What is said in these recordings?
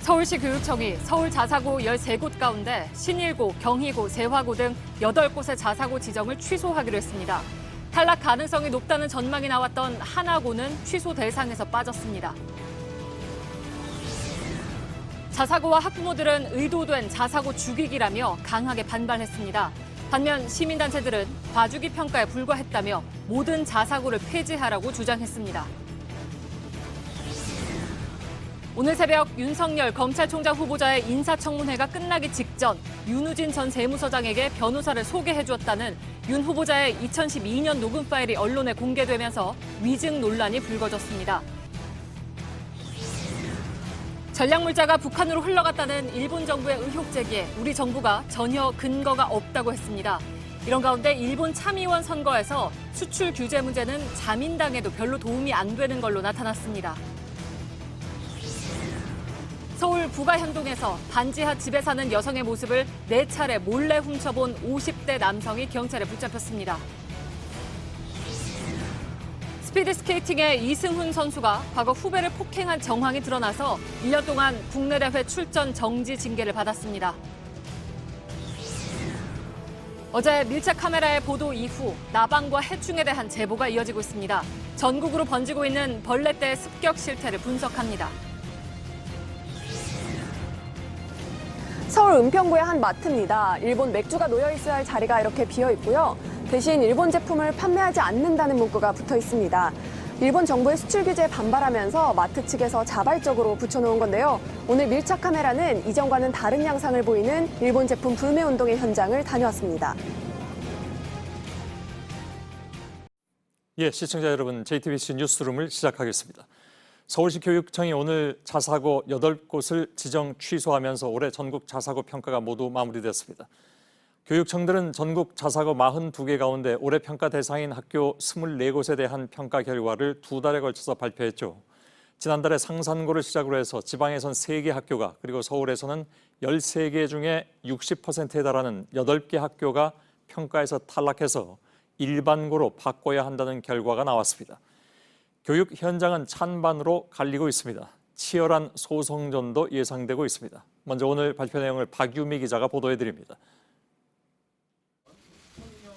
서울시 교육청이 서울 자사고 13곳 가운데 신일고, 경희고, 세화고 등 8곳의 자사고 지정을 취소하기로 했습니다. 탈락 가능성이 높다는 전망이 나왔던 하나고는 취소 대상에서 빠졌습니다. 자사고와 학부모들은 의도된 자사고 죽이기라며 강하게 반발했습니다. 반면 시민단체들은 봐주기 평가에 불과했다며 모든 자사고를 폐지하라고 주장했습니다. 오늘 새벽 윤석열 검찰총장 후보자의 인사청문회가 끝나기 직전 윤우진 전 재무서장에게 변호사를 소개해주었다는 윤 후보자의 2012년 녹음 파일이 언론에 공개되면서 위증 논란이 불거졌습니다. 전략물자가 북한으로 흘러갔다는 일본 정부의 의혹 제기에 우리 정부가 전혀 근거가 없다고 했습니다. 이런 가운데 일본 참의원 선거에서 수출 규제 문제는 자민당에도 별로 도움이 안 되는 걸로 나타났습니다. 서울 부가현동에서 반지하 집에 사는 여성의 모습을 4차례 몰래 훔쳐본 50대 남성이 경찰에 붙잡혔습니다. 스피드스케이팅의 이승훈 선수가 과거 후배를 폭행한 정황이 드러나서 1년 동안 국내 대회 출전 정지 징계를 받았습니다. 어제 밀착 카메라의 보도 이후 나방과 해충에 대한 제보가 이어지고 있습니다. 전국으로 번지고 있는 벌레떼 습격 실태를 분석합니다. 서울 은평구의 한 마트입니다. 일본 맥주가 놓여 있어야 할 자리가 이렇게 비어 있고요. 대신 일본 제품을 판매하지 않는다는 문구가 붙어 있습니다. 일본 정부의 수출 규제에 반발하면서 마트 측에서 자발적으로 붙여놓은 건데요. 오늘 밀착 카메라는 이전과는 다른 양상을 보이는 일본 제품 불매 운동의 현장을 다녀왔습니다. 예, 시청자 여러분, JTBC 뉴스룸을 시작하겠습니다. 서울시 교육청이 오늘 자사고 8곳을 지정 취소하면서 올해 전국 자사고 평가가 모두 마무리됐습니다. 교육청들은 전국 자사고 42개 가운데 올해 평가 대상인 학교 24곳에 대한 평가 결과를 2달에 걸쳐서 발표했죠. 지난달에 상산고를 시작으로 해서 지방에선 3개 학교가 그리고 서울에서는 13개 중에 60%에 달하는 8개 학교가 평가에서 탈락해서 일반고로 바꿔야 한다는 결과가 나왔습니다. 교육 현장은 찬반으로 갈리고 있습니다. 치열한 소송전도 예상되고 있습니다. 먼저 오늘 발표 내용을 박유미 기자가 보도해드립니다.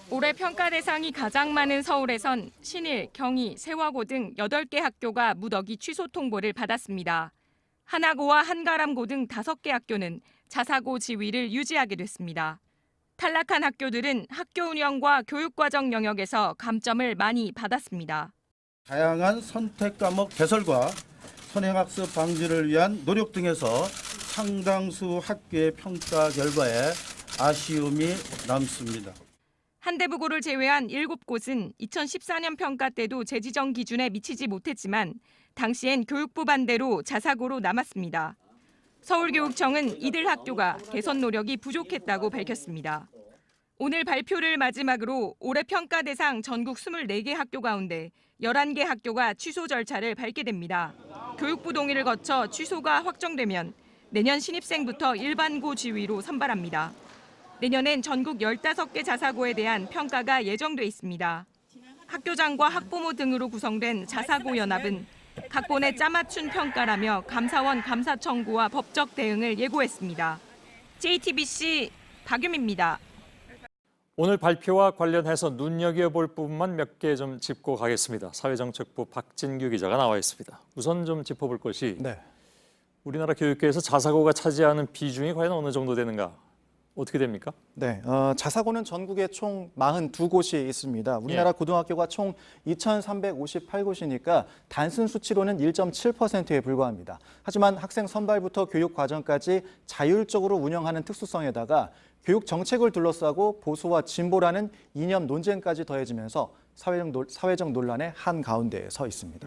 올해 평가 대상이 가장 많은 서울에선 신일, 경희, 세화고 등 8개 학교가 무더기 취소 통보를 받았습니다. 하나고와 한가람고 등 5개 학교는 자사고 지위를 유지하게 됐습니다. 탈락한 학교들은 학교 운영과 교육과정 영역에서 감점을 많이 받았습니다. 다양한 선택 과목 개설과 선행학습 방지를 위한 노력 등에서 상당수 학교의 평가 결과에 아쉬움이 남습니다. 한대부고를 제외한 7곳은 2014년 평가 때도 재지정 기준에 미치지 못했지만 당시엔 교육부 반대로 자사고로 남았습니다. 서울교육청은 이들 학교가 개선 노력이 부족했다고 밝혔습니다. 오늘 발표를 마지막으로 올해 평가 대상 전국 24개 학교 가운데 11개 학교가 취소 절차를 밟게 됩니다. 교육부 동의를 거쳐 취소가 확정되면 내년 신입생부터 일반고 지위로 선발합니다. 내년엔 전국 15개 자사고에 대한 평가가 예정돼 있습니다. 학교장과 학부모 등으로 구성된 자사고 연합은 각본에 짜맞춘 평가라며 감사원 감사 청구와 법적 대응을 예고했습니다. JTBC 박유미입니다. 오늘 발표와 관련해서 눈여겨볼 부분만 몇 개 좀 짚고 가겠습니다. 사회정책부 박진규 기자가 나와 있습니다. 우선 좀 짚어볼 것이 우리나라 교육계에서 자사고가 차지하는 비중이 과연 어느 정도 되는가? 어떻게 됩니까? 네, 자사고는 전국에 총 42곳이 있습니다. 우리나라 고등학교가 총 2,358곳이니까 단순 수치로는 1.7%에 불과합니다. 하지만 학생 선발부터 교육 과정까지 자율적으로 운영하는 특수성에다가 교육 정책을 둘러싸고 보수와 진보라는 이념 논쟁까지 더해지면서 사회적 논란의 한가운데에 서 있습니다.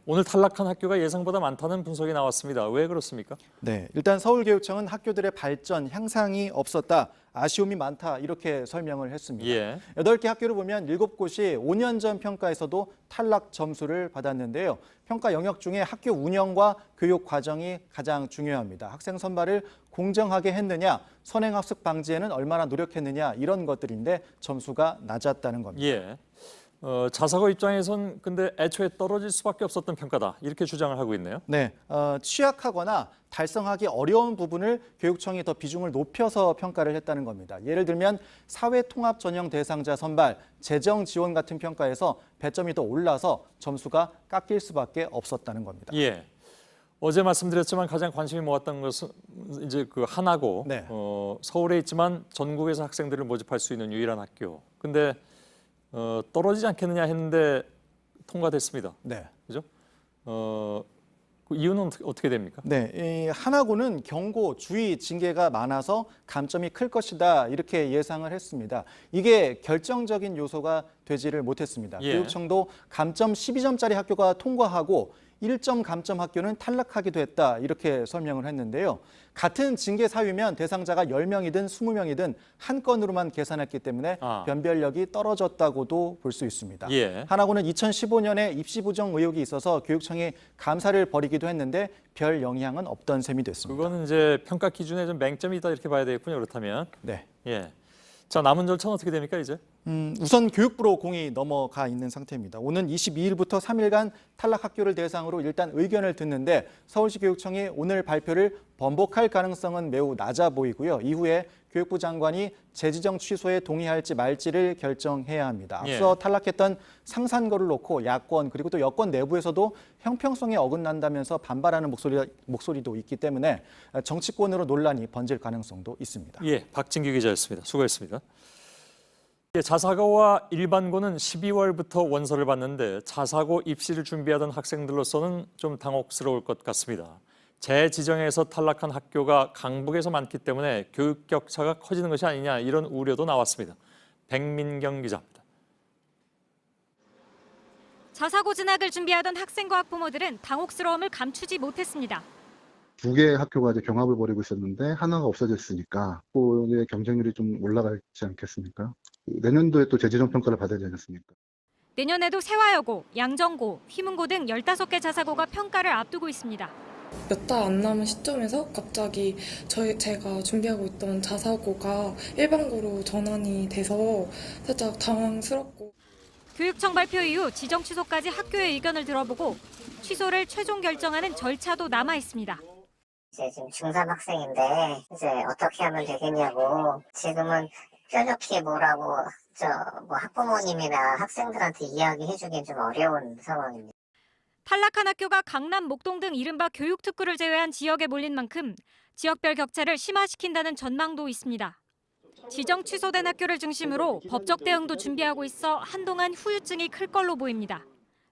오늘 탈락한 학교가 예상보다 많다는 분석이 나왔습니다. 왜 그렇습니까? 네, 일단 서울교육청은 학교들의 발전, 향상이 없었다, 아쉬움이 많다 이렇게 설명을 했습니다. 8개 학교를 보면 7곳이 5년 전 평가에서도 탈락 점수를 받았는데요. 평가 영역 중에 학교 운영과 교육 과정이 가장 중요합니다. 학생 선발을 공정하게 했느냐, 선행학습 방지에는 얼마나 노력했느냐 이런 것들인데 점수가 낮았다는 겁니다. 자사고 입장에선 근데 애초에 떨어질 수밖에 없었던 평가다 이렇게 주장을 하고 있네요. 네, 취약하거나 달성하기 어려운 부분을 교육청이 더 비중을 높여서 평가를 했다는 겁니다. 예를 들면 사회통합 전형 대상자 선발, 재정 지원 같은 평가에서 배점이 더 올라서 점수가 깎일 수밖에 없었다는 겁니다. 예. 어제 말씀드렸지만 가장 관심이 모았던 것은 이제 그 하나고 네. 서울에 있지만 전국에서 학생들을 모집할 수 있는 유일한 학교. 근데 떨어지지 않겠느냐 했는데 통과됐습니다. 네. 그죠? 그 이유는 어떻게 됩니까? 네, 이 하나고는 경고, 주의, 징계가 많아서 감점이 클 것이다 이렇게 예상을 했습니다. 이게 결정적인 요소가 되지를 못했습니다. 예. 교육청도 감점 12점짜리 학교가 통과하고 1점 감점 학교는 탈락하기도 했다 이렇게 설명을 했는데요. 같은 징계 사유면 대상자가 10명이든 20명이든 한 건으로만 계산했기 때문에 변별력이 떨어졌다고도 볼 수 있습니다. 예. 하나고는 2015년에 입시 부정 의혹이 있어서 교육청이 감사를 벌이기도 했는데 별 영향은 없던 셈이 됐습니다. 그거는 이제 평가 기준에 좀 맹점이 있다 이렇게 봐야 되겠군요. 그렇다면. 네. 예. 자, 남은 절차는 어떻게 됩니까, 이제? 우선 교육부로 공이 넘어가 있는 상태입니다. 오는 22일부터 3일간 탈락 학교를 대상으로 일단 의견을 듣는데 서울시 교육청이 오늘 발표를 번복할 가능성은 매우 낮아 보이고요. 이후에 교육부 장관이 재지정 취소에 동의할지 말지를 결정해야 합니다. 앞서 탈락했던 상산고를 놓고 야권 그리고 또 여권 내부에서도 형평성에 어긋난다면서 반발하는 목소리도 있기 때문에 정치권으로 논란이 번질 가능성도 있습니다. 예, 박진규 기자였습니다. 수고했습니다. 자사고와 일반고는 12월부터 원서를 받는데 자사고 입시를 준비하던 학생들로서는 좀 당혹스러울 것 같습니다. 재지정에서 탈락한 학교가 강북에서 많기 때문에 교육 격차가 커지는 것이 아니냐 이런 우려도 나왔습니다. 백민경 기자입니다. 자사고 진학을 준비하던 학생과 학부모들은 당혹스러움을 감추지 못했습니다. 두 개의 학교가 이제 경합을 벌이고 있었는데 하나가 없어졌으니까 학교의 경쟁률이 좀 올라가지 않겠습니까? 내년도에 또 재지정 평가를 받아야 되지 않습니까? 내년에도 세화여고, 양정고, 휘문고 등 15개 자사고가 평가를 앞두고 있습니다. 몇 달 안 남은 시점에서 갑자기 제가 준비하고 있던 자사고가 일반고로 전환이 돼서 살짝 당황스럽고. 교육청 발표 이후 지정 취소까지 학교의 의견을 들어보고 취소를 최종 결정하는 절차도 남아 있습니다. 이제 지금 중3 학생인데 이제 어떻게 하면 되겠냐고 지금은 뾰족히 뭐라고 뭐 학부모님이나 학생들한테 이야기해주긴 좀 어려운 상황입니다. 탈락한 학교가 강남, 목동 등 이른바 교육특구를 제외한 지역에 몰린 만큼 지역별 격차를 심화시킨다는 전망도 있습니다. 지정 취소된 학교를 중심으로 법적 대응도 준비하고 있어 한동안 후유증이 클 걸로 보입니다.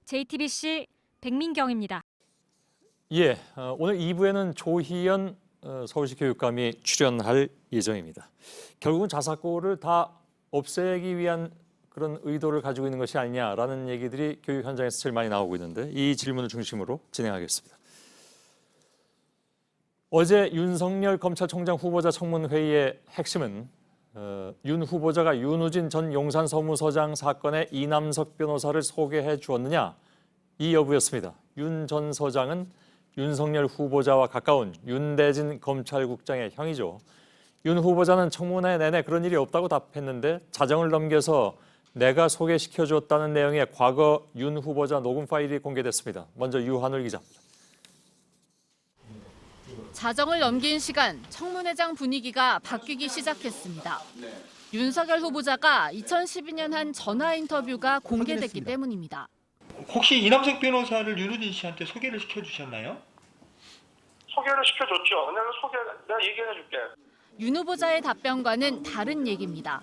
JTBC 백민경입니다. 예, 오늘 2부에는 조희연 서울시 교육감이 출연할 예정입니다. 결국은 자사고를 다 없애기 위한 그런 의도를 가지고 있는 것이 아니냐라는 얘기들이 교육 현장에서 제일 많이 나오고 있는데 이 질문을 중심으로 진행하겠습니다. 어제 윤석열 검찰총장 후보자 청문회의의 핵심은 윤 후보자가 윤우진 전 용산서무서장 사건의 이남석 변호사를 소개해 주었느냐 이 여부였습니다. 윤 전 서장은 윤석열 후보자와 가까운 윤대진 검찰국장의 형이죠. 윤 후보자는 청문회 내내 그런 일이 없다고 답했는데 자정을 넘겨서 내가 소개시켜줬다는 내용의 과거 윤 후보자 녹음 파일이 공개됐습니다. 먼저 유한울 기자입니다. 자정을 넘긴 시간 청문회장 분위기가 바뀌기 시작했습니다. 윤석열 후보자가 2012년 한 전화 인터뷰가 공개됐기 때문입니다. 혹시 이남석 변호사를 윤우진 씨한테 소개를 시켜주셨나요? 소개를 시켜줬죠. 내가 얘기해줄게. 윤 후보자의 답변과는 다른 얘기입니다.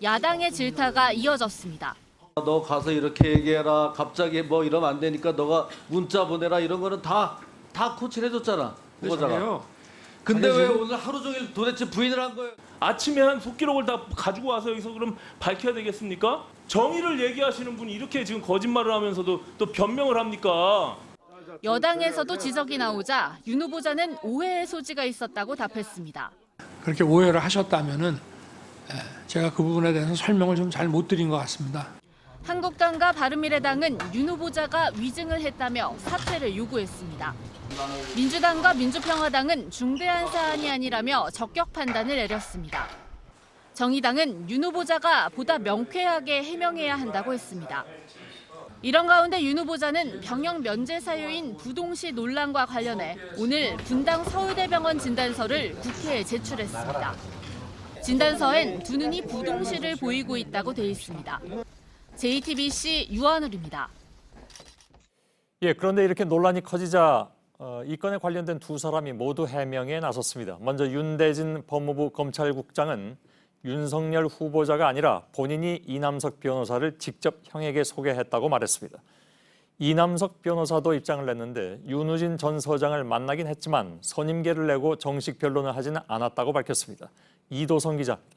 야당의 질타가 이어졌습니다. 너 가서 이렇게 얘기해라. 갑자기 뭐 이러면 안 되니까 너가 문자 보내라. 이런 거는 다 코치를 해줬잖아. 후보자가. 근데 왜 오늘 하루 종일 도대체 부인을 한 거예요? 아침에 한 속기록을 다 가지고 와서 여기서 그럼 밝혀야 되겠습니까? 정의를 얘기하시는 분이 이렇게 지금 거짓말을 하면서도 또 변명을 합니까? 여당에서도 지적이 나오자 윤 후보자는 오해의 소지가 있었다고 답했습니다. 그렇게 오해를 하셨다면은 제가 그 부분에 대해서 설명을 좀 잘 못 드린 것 같습니다. 한국당과 바른미래당은 윤 후보자가 위증을 했다며 사퇴를 요구했습니다. 민주당과 민주평화당은 중대한 사안이 아니라며 적격 판단을 내렸습니다. 정의당은 윤 후보자가 보다 명쾌하게 해명해야 한다고 했습니다. 이런 가운데 윤 후보자는 병역 면제 사유인 부동시 논란과 관련해 오늘 분당 서울대병원 진단서를 국회에 제출했습니다. 진단서엔 두 눈이 부동시를 보이고 있다고 돼 있습니다. JTBC 유한울입니다. 예, 그런데 이렇게 논란이 커지자 이 건에 관련된 두 사람이 모두 해명에 나섰습니다. 먼저 윤대진 법무부 검찰국장은 윤석열 후보자가 아니라 본인이 이남석 변호사를 직접 형에게 소개했다고 말했습니다. 이남석 변호사도 입장을 냈는데 윤우진 전 서장을 만나긴 했지만 선임계를 내고 정식 변론을 하지는 않았다고 밝혔습니다. 이도성 기자입니다.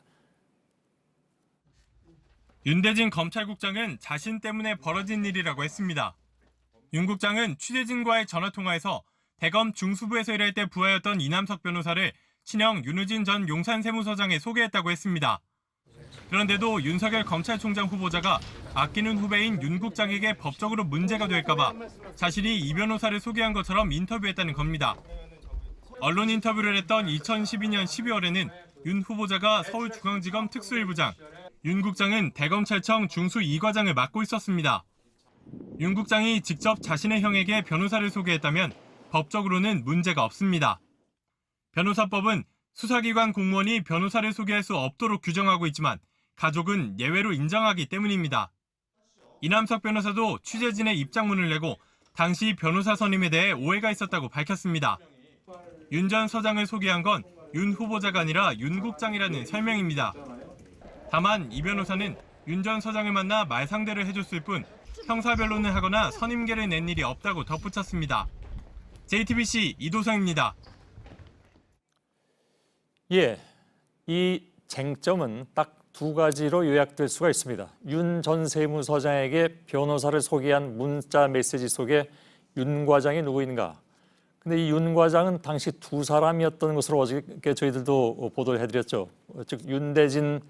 윤대진 검찰국장은 자신 때문에 벌어진 일이라고 했습니다. 윤 국장은 취재진과의 전화통화에서 대검 중수부에서 일할 때 부하였던 이남석 변호사를 친형 윤우진 전 용산세무서장에 소개했다고 했습니다. 그런데도 윤석열 검찰총장 후보자가 아끼는 후배인 윤 국장에게 법적으로 문제가 될까 봐 자신이 이 변호사를 소개한 것처럼 인터뷰했다는 겁니다. 언론 인터뷰를 했던 2012년 12월에는 윤 후보자가 서울중앙지검 특수일부장, 윤 국장은 대검찰청 중수 2과장을 맡고 있었습니다. 윤 국장이 직접 자신의 형에게 변호사를 소개했다면 법적으로는 문제가 없습니다. 변호사법은 수사기관 공무원이 변호사를 소개할 수 없도록 규정하고 있지만 가족은 예외로 인정하기 때문입니다. 이남석 변호사도 취재진의 입장문을 내고 당시 변호사 선임에 대해 오해가 있었다고 밝혔습니다. 윤 전 서장을 소개한 건 윤 후보자가 아니라 윤 국장이라는 설명입니다. 다만 이 변호사는 윤 전 서장을 만나 말상대를 해줬을 뿐 형사변론을 하거나 선임계를 낸 일이 없다고 덧붙였습니다. JTBC 이도성입니다. 예, 이 쟁점은 딱 두 가지로 요약될 수가 있습니다. 윤 전 세무서장에게 변호사를 소개한 문자 메시지 속에 윤 과장이 누구인가? 근데 이 윤 과장은 당시 두 사람이었던 것으로 어저께 저희들도 보도를 해드렸죠. 즉 윤대진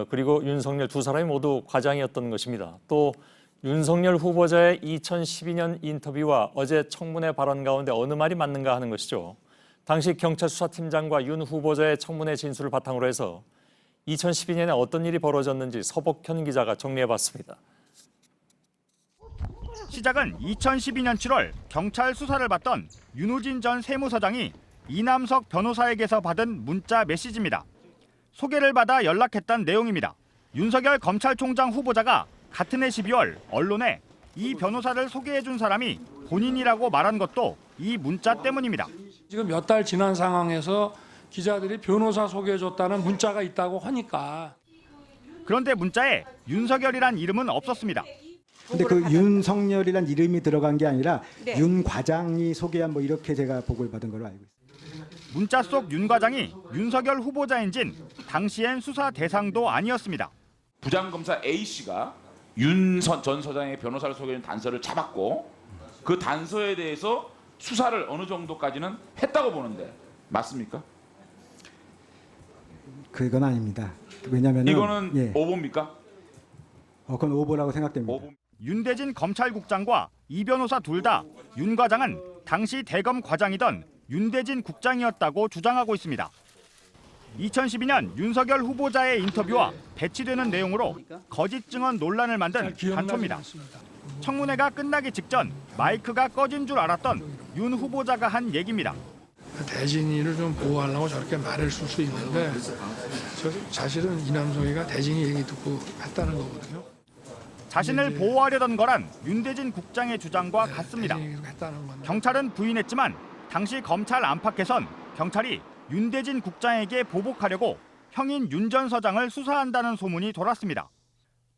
그리고 윤석열 두 사람이 모두 과장이었던 것입니다. 또 윤석열 후보자의 2012년 인터뷰와 어제 청문회 발언 가운데 어느 말이 맞는가 하는 것이죠. 당시 경찰 수사팀장과 윤 후보자의 청문회 진술을 바탕으로 해서 2012년에 어떤 일이 벌어졌는지 서복현 기자가 정리해봤습니다. 시작은 2012년 7월 경찰 수사를 받던 윤우진 전 세무서장이 이남석 변호사에게서 받은 문자 메시지입니다. 소개를 받아 연락했던 내용입니다. 윤석열 검찰총장 후보자가 같은 해 12월 언론에 이 변호사를 소개해준 사람이 본인이라고 말한 것도 이 문자 때문입니다. 지금 몇 달 지난 상황에서 기자들이 변호사 소개해줬다는 문자가 있다고 하니까. 그런데 문자에 윤석열이란 이름은 없었습니다. 근데 그 윤석열이란 이름이 들어간 게 아니라 윤 과장이 소개한 뭐 이렇게 제가 보고를 받은 걸로 알고 있습니다. 문자 속 윤 과장이 윤석열 후보자인진 당시엔 수사 대상도 아니었습니다. 부장검사 A씨가 윤 전 서장의 변호사를 소개하는 단서를 잡았고 그 단서에 대해서 수사를 어느 정도까지는 했다고 보는데 맞습니까? 그건 아닙니다. 왜냐하면 이거는 오보입니까? 그건 오보라고 생각됩니다. 윤대진 검찰국장과 이 변호사 둘 다 윤 과장은 당시 대검 과장이던 윤대진 국장이었다고 주장하고 있습니다. 2012년 윤석열 후보자의 인터뷰와 배치되는 내용으로 거짓 증언 논란을 만든 단초입니다. 청문회가 끝나기 직전 마이크가 꺼진 줄 알았던 윤 후보자가 한 얘기입니다. 대진이를 좀 보호하려고 저렇게 말을 쓸 수 있는데 사실은 이남석이가 대진이 얘기 듣고 했다는 거거든요. 자신을 보호하려던 거란 윤대진 국장의 주장과 같습니다. 경찰은 부인했지만 당시 검찰 안팎에선 경찰이 윤대진 국장에게 보복하려고 형인 윤 전 서장을 수사한다는 소문이 돌았습니다.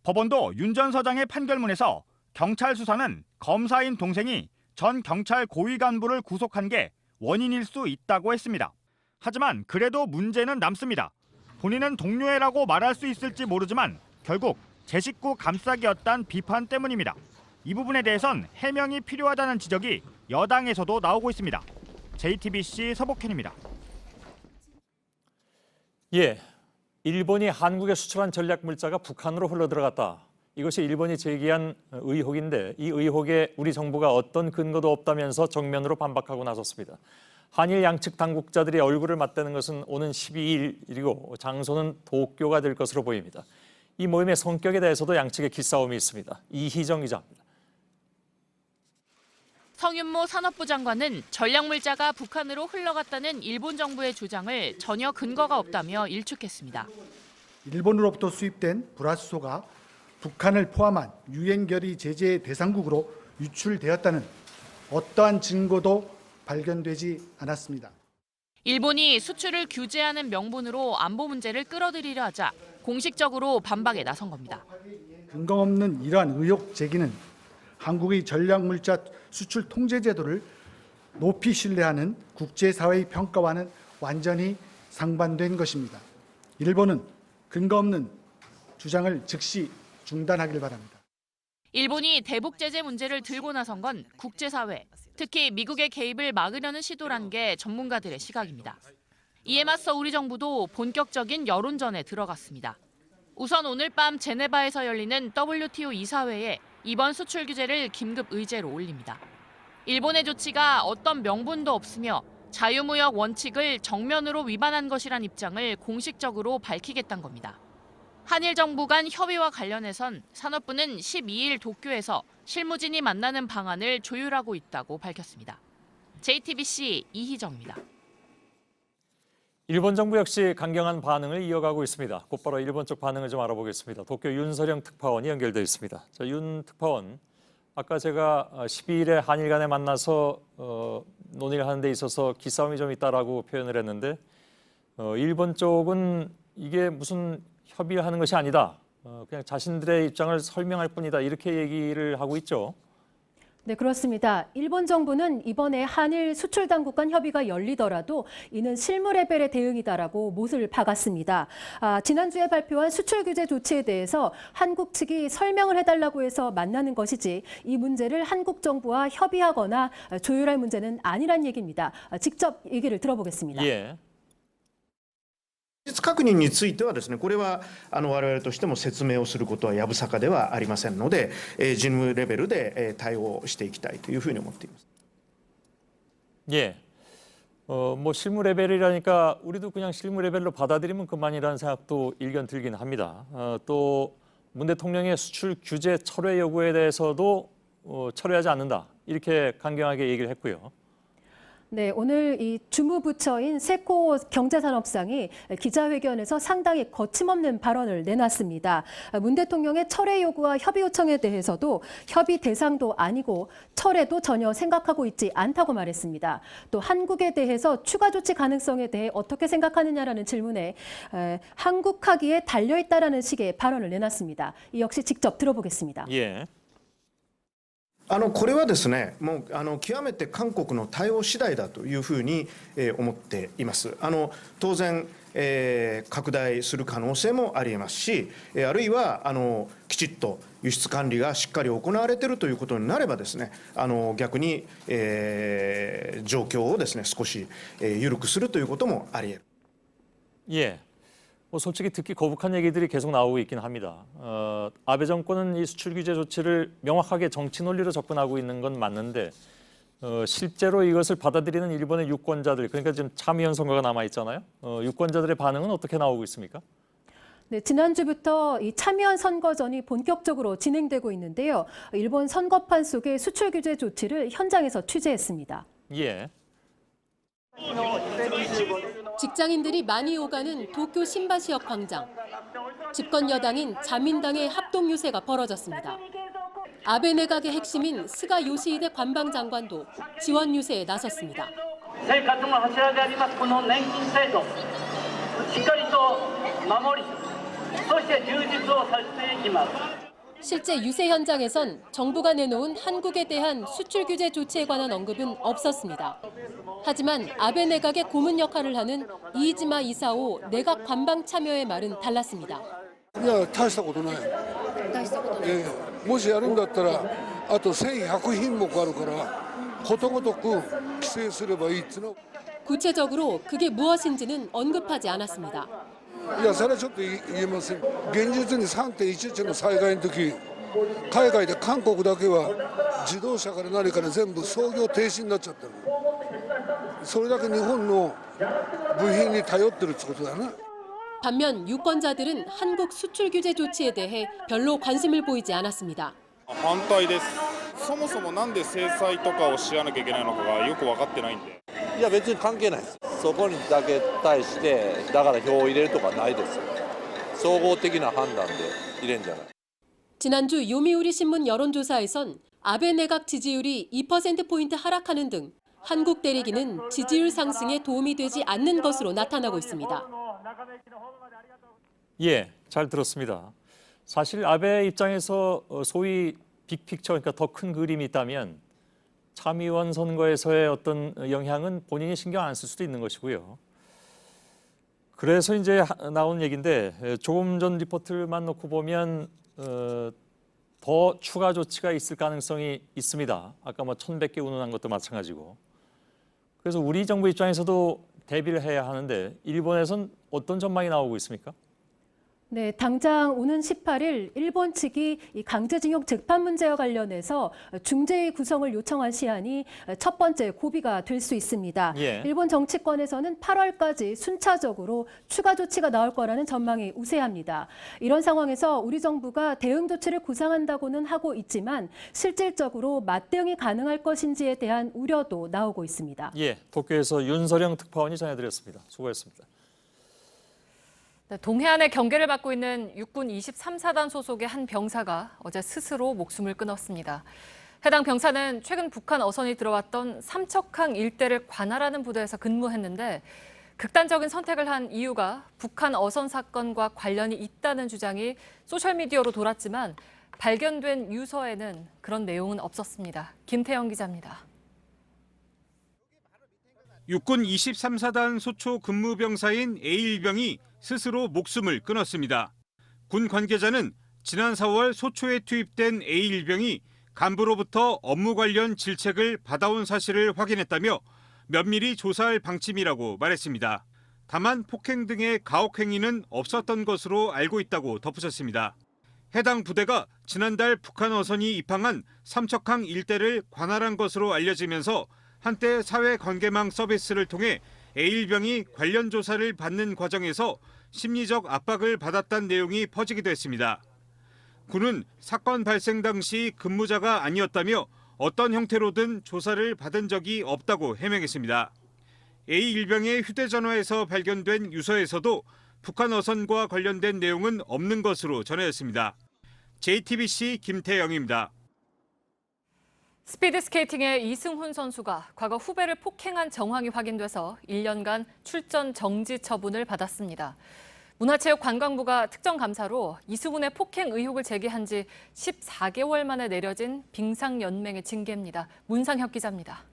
법원도 윤 전 서장의 판결문에서 경찰 수사는 검사인 동생이 전 경찰 고위 간부를 구속한 게 원인일 수 있다고 했습니다. 하지만 그래도 문제는 남습니다. 본인은 동료애라고 말할 수 있을지 모르지만 결국 제 식구 감싸기였단 비판 때문입니다. 이 부분에 대해선 해명이 필요하다는 지적이 여당에서도 나오고 있습니다. JTBC 서복현입니다. 예, 일본이 한국에 수출한 전략 물자가 북한으로 흘러들어갔다. 이것이 일본이 제기한 의혹인데 이 의혹에 우리 정부가 어떤 근거도 없다면서 정면으로 반박하고 나섰습니다. 한일 양측 당국자들이 얼굴을 맞대는 것은 오는 12일이고 장소는 도쿄가 될 것으로 보입니다. 이 모임의 성격에 대해서도 양측의 기싸움이 있습니다. 이희정 기자입니다. 성윤모 산업부 장관은 전략물자가 북한으로 흘러갔다는 일본 정부의 주장을 전혀 근거가 없다며 일축했습니다. 일본으로부터 수입된 불화수소가 북한을 포함한 유엔결의 제재 대상국으로 유출되었다는 어떠한 증거도 발견되지 않았습니다. 일본이 수출을 규제하는 명분으로 안보 문제를 끌어들이려 하자 공식적으로 반박에 나선 겁니다. 근거 없는 이러한 의혹 제기는 한국의 전략물자 수출 통제 제도를 높이 신뢰하는 국제사회의 평가와는 완전히 상반된 것입니다. 일본은 근거 없는 주장을 즉시 중단하길 바랍니다. 일본이 대북 제재 문제를 들고 나선 건 국제사회, 특히 미국의 개입을 막으려는 시도란 게 전문가들의 시각입니다. 이에 맞서 우리 정부도 본격적인 여론전에 들어갔습니다. 우선 오늘 밤 제네바에서 열리는 WTO 이사회에 이번 수출 규제를 긴급 의제로 올립니다. 일본의 조치가 어떤 명분도 없으며 자유무역 원칙을 정면으로 위반한 것이란 입장을 공식적으로 밝히겠다는 겁니다. 한일 정부 간 협의와 관련해선 산업부는 12일 도쿄에서 실무진이 만나는 방안을 조율하고 있다고 밝혔습니다. JTBC 이희정입니다. 일본 정부 역시 강경한 반응을 이어가고 있습니다. 곧바로 일본 쪽 반응을 좀 알아보겠습니다. 도쿄 윤서령 특파원이 연결돼 있습니다. 자, 윤 특파원, 아까 제가 12일에 한일 간에 만나서 논의를 하는 데 있어서 기싸움이 좀 있다라고 표현을 했는데 일본 쪽은 이게 무슨 협의를 하는 것이 아니다. 그냥 자신들의 입장을 설명할 뿐이다. 이렇게 얘기를 하고 있죠. 네, 그렇습니다. 일본 정부는 이번에 한일 수출 당국 간 협의가 열리더라도 이는 실무 레벨의 대응이다라고 못을 박았습니다. 지난주에 발표한 수출 규제 조치에 대해서 한국 측이 설명을 해달라고 해서 만나는 것이지 이 문제를 한국 정부와 협의하거나 조율할 문제는 아니란 얘기입니다. 직접 얘기를 들어보겠습니다. 예. 事実確認についてはですね、これは我々としても説明をすることはやぶさかではありませんので、事務レベルで対応していきたいというふうに思っています。 예. 뭐 실무 레벨이라니까 우리도 그냥 실무 레벨로 받아들이면 그만이라는 생각도 일견 들긴 합니다. 또 문 대통령의 수출 규제 철회 요구에 대해서도 철회하지 않는다. 이렇게 강경하게 얘기를 했고요. 네, 오늘 이 주무부처인 세코 경제산업상이 기자회견에서 상당히 거침없는 발언을 내놨습니다. 문 대통령의 철회 요구와 협의 요청에 대해서도 협의 대상도 아니고 철회도 전혀 생각하고 있지 않다고 말했습니다. 또 한국에 대해서 추가 조치 가능성에 대해 어떻게 생각하느냐라는 질문에 한국하기에 달려있다라는 식의 발언을 내놨습니다. 이 역시 직접 들어보겠습니다. 예. これはですね、もう極めて韓国の対応次第だというふうに思っています。当然、拡大する可能性もありえますし、あるいはきちっと輸出管理がしっかり行われているということになればですね、逆に、状況をですね少し緩くするということもあり得る。 예. 뭐 솔직히 듣기 거북한 얘기들이 계속 나오고 있긴 합니다. 아베 정권은 이 수출 규제 조치를 명확하게 정치 논리로 접근하고 있는 건 맞는데 실제로 이것을 받아들이는 일본의 유권자들, 그러니까 지금 참의원 선거가 남아 있잖아요. 유권자들의 반응은 어떻게 나오고 있습니까? 네, 지난주부터 이 참여연 선거전이 본격적으로 진행되고 있는데요. 일본 선거판 속의 수출 규제 조치를 현장에서 취재했습니다. 예. 직장인들이 많이 오가는 도쿄 신바시역 광장. 집권 여당인 자민당의 합동 유세가 벌어졌습니다. 아베 내각의 핵심인 스가 요시히데 관방장관도 지원 유세에 나섰습니다. 실제 유세 현장에선 정부가 내놓은 한국에 대한 수출 규제 조치에 관한 언급은 없었습니다. 하지만 아베 내각의 고문 역할을 하는 이이지마 이사오 내각 관방 참여의 말은 달랐습니다. いや、大したことない。もしやるんだったらあと1100品目あるからことごとく規制すればいいっての。 구체적으로 그게 무엇인지는 언급하지 않았습니다. いや、それはちょっと言えません。現実に 3.11 の災害の時、海外で韓国だけは自動車から何から全部操業停止になっちゃったの。それだけ日本の部品に頼ってるってことだな。 반면 유권자들은 한국 수출 규제 조치에 대해 별로 관심을 보이지 않았습니다. 反対です。そもそもなんで制裁とかをしなきゃいけないのかがよく分かってないんで。いや別に関係ないです。そこにだけ対してだから票を入れるとかないです。総合的な判断で入れんじゃない。 지난주 요미우리 신문 여론조사에선 아베 내각 지지율이 2%포인트 하락하는 등 한국 대리기는 지지율 상승에 도움이 되지 않는 것으로 나타나고 있습니다. 예, 잘 들었습니다. 사실 아베 입장에서 소위 빅픽처, 그러니까 더 큰 그림이 있다면 참의원 선거에서의 어떤 영향은 본인이 신경 안 쓸 수도 있는 것이고요. 그래서 이제 나온 얘기인데 조금 전 리포트만 놓고 보면 더 추가 조치가 있을 가능성이 있습니다. 아까 뭐 1,100개 운운한 것도 마찬가지고. 그래서 우리 정부 입장에서도 대비를 해야 하는데 일본에선 어떤 전망이 나오고 있습니까? 네, 당장 오는 18일 일본 측이 이 강제징용 재판 문제와 관련해서 중재위 구성을 요청한 시한이 첫 번째 고비가 될 수 있습니다. 예. 일본 정치권에서는 8월까지 순차적으로 추가 조치가 나올 거라는 전망이 우세합니다. 이런 상황에서 우리 정부가 대응 조치를 구상한다고는 하고 있지만 실질적으로 맞대응이 가능할 것인지에 대한 우려도 나오고 있습니다. 예, 도쿄에서 윤서령 특파원이 전해드렸습니다. 수고했습니다. 동해안의 경계를 맡고 있는 육군 23사단 소속의 한 병사가 어제 스스로 목숨을 끊었습니다. 해당 병사는 최근 북한 어선이 들어왔던 삼척항 일대를 관할하는 부대에서 근무했는데 극단적인 선택을 한 이유가 북한 어선 사건과 관련이 있다는 주장이 소셜미디어로 돌았지만 발견된 유서에는 그런 내용은 없었습니다. 김태영 기자입니다. 육군 23사단 소초 근무병사인 A일병이 스스로 목숨을 끊었습니다. 군 관계자는 지난 4월 소초에 투입된 A일병이 간부로부터 업무 관련 질책을 받아온 사실을 확인했다며 면밀히 조사할 방침이라고 말했습니다. 다만 폭행 등의 가혹 행위는 없었던 것으로 알고 있다고 덧붙였습니다. 해당 부대가 지난달 북한 어선이 입항한 삼척항 일대를 관할한 것으로 알려지면서 한때 사회관계망 서비스를 통해 A일병이 관련 조사를 받는 과정에서 심리적 압박을 받았다는 내용이 퍼지기도 했습니다. 군은 사건 발생 당시 근무자가 아니었다며 어떤 형태로든 조사를 받은 적이 없다고 해명했습니다. A일병의 휴대전화에서 발견된 유서에서도 북한 어선과 관련된 내용은 없는 것으로 전해졌습니다. JTBC 김태영입니다. 스피드스케이팅의 이승훈 선수가 과거 후배를 폭행한 정황이 확인돼서 1년간 출전 정지 처분을 받았습니다. 문화체육관광부가 특정감사로 이승훈의 폭행 의혹을 제기한 지 14개월 만에 내려진 빙상연맹의 징계입니다. 문상혁 기자입니다.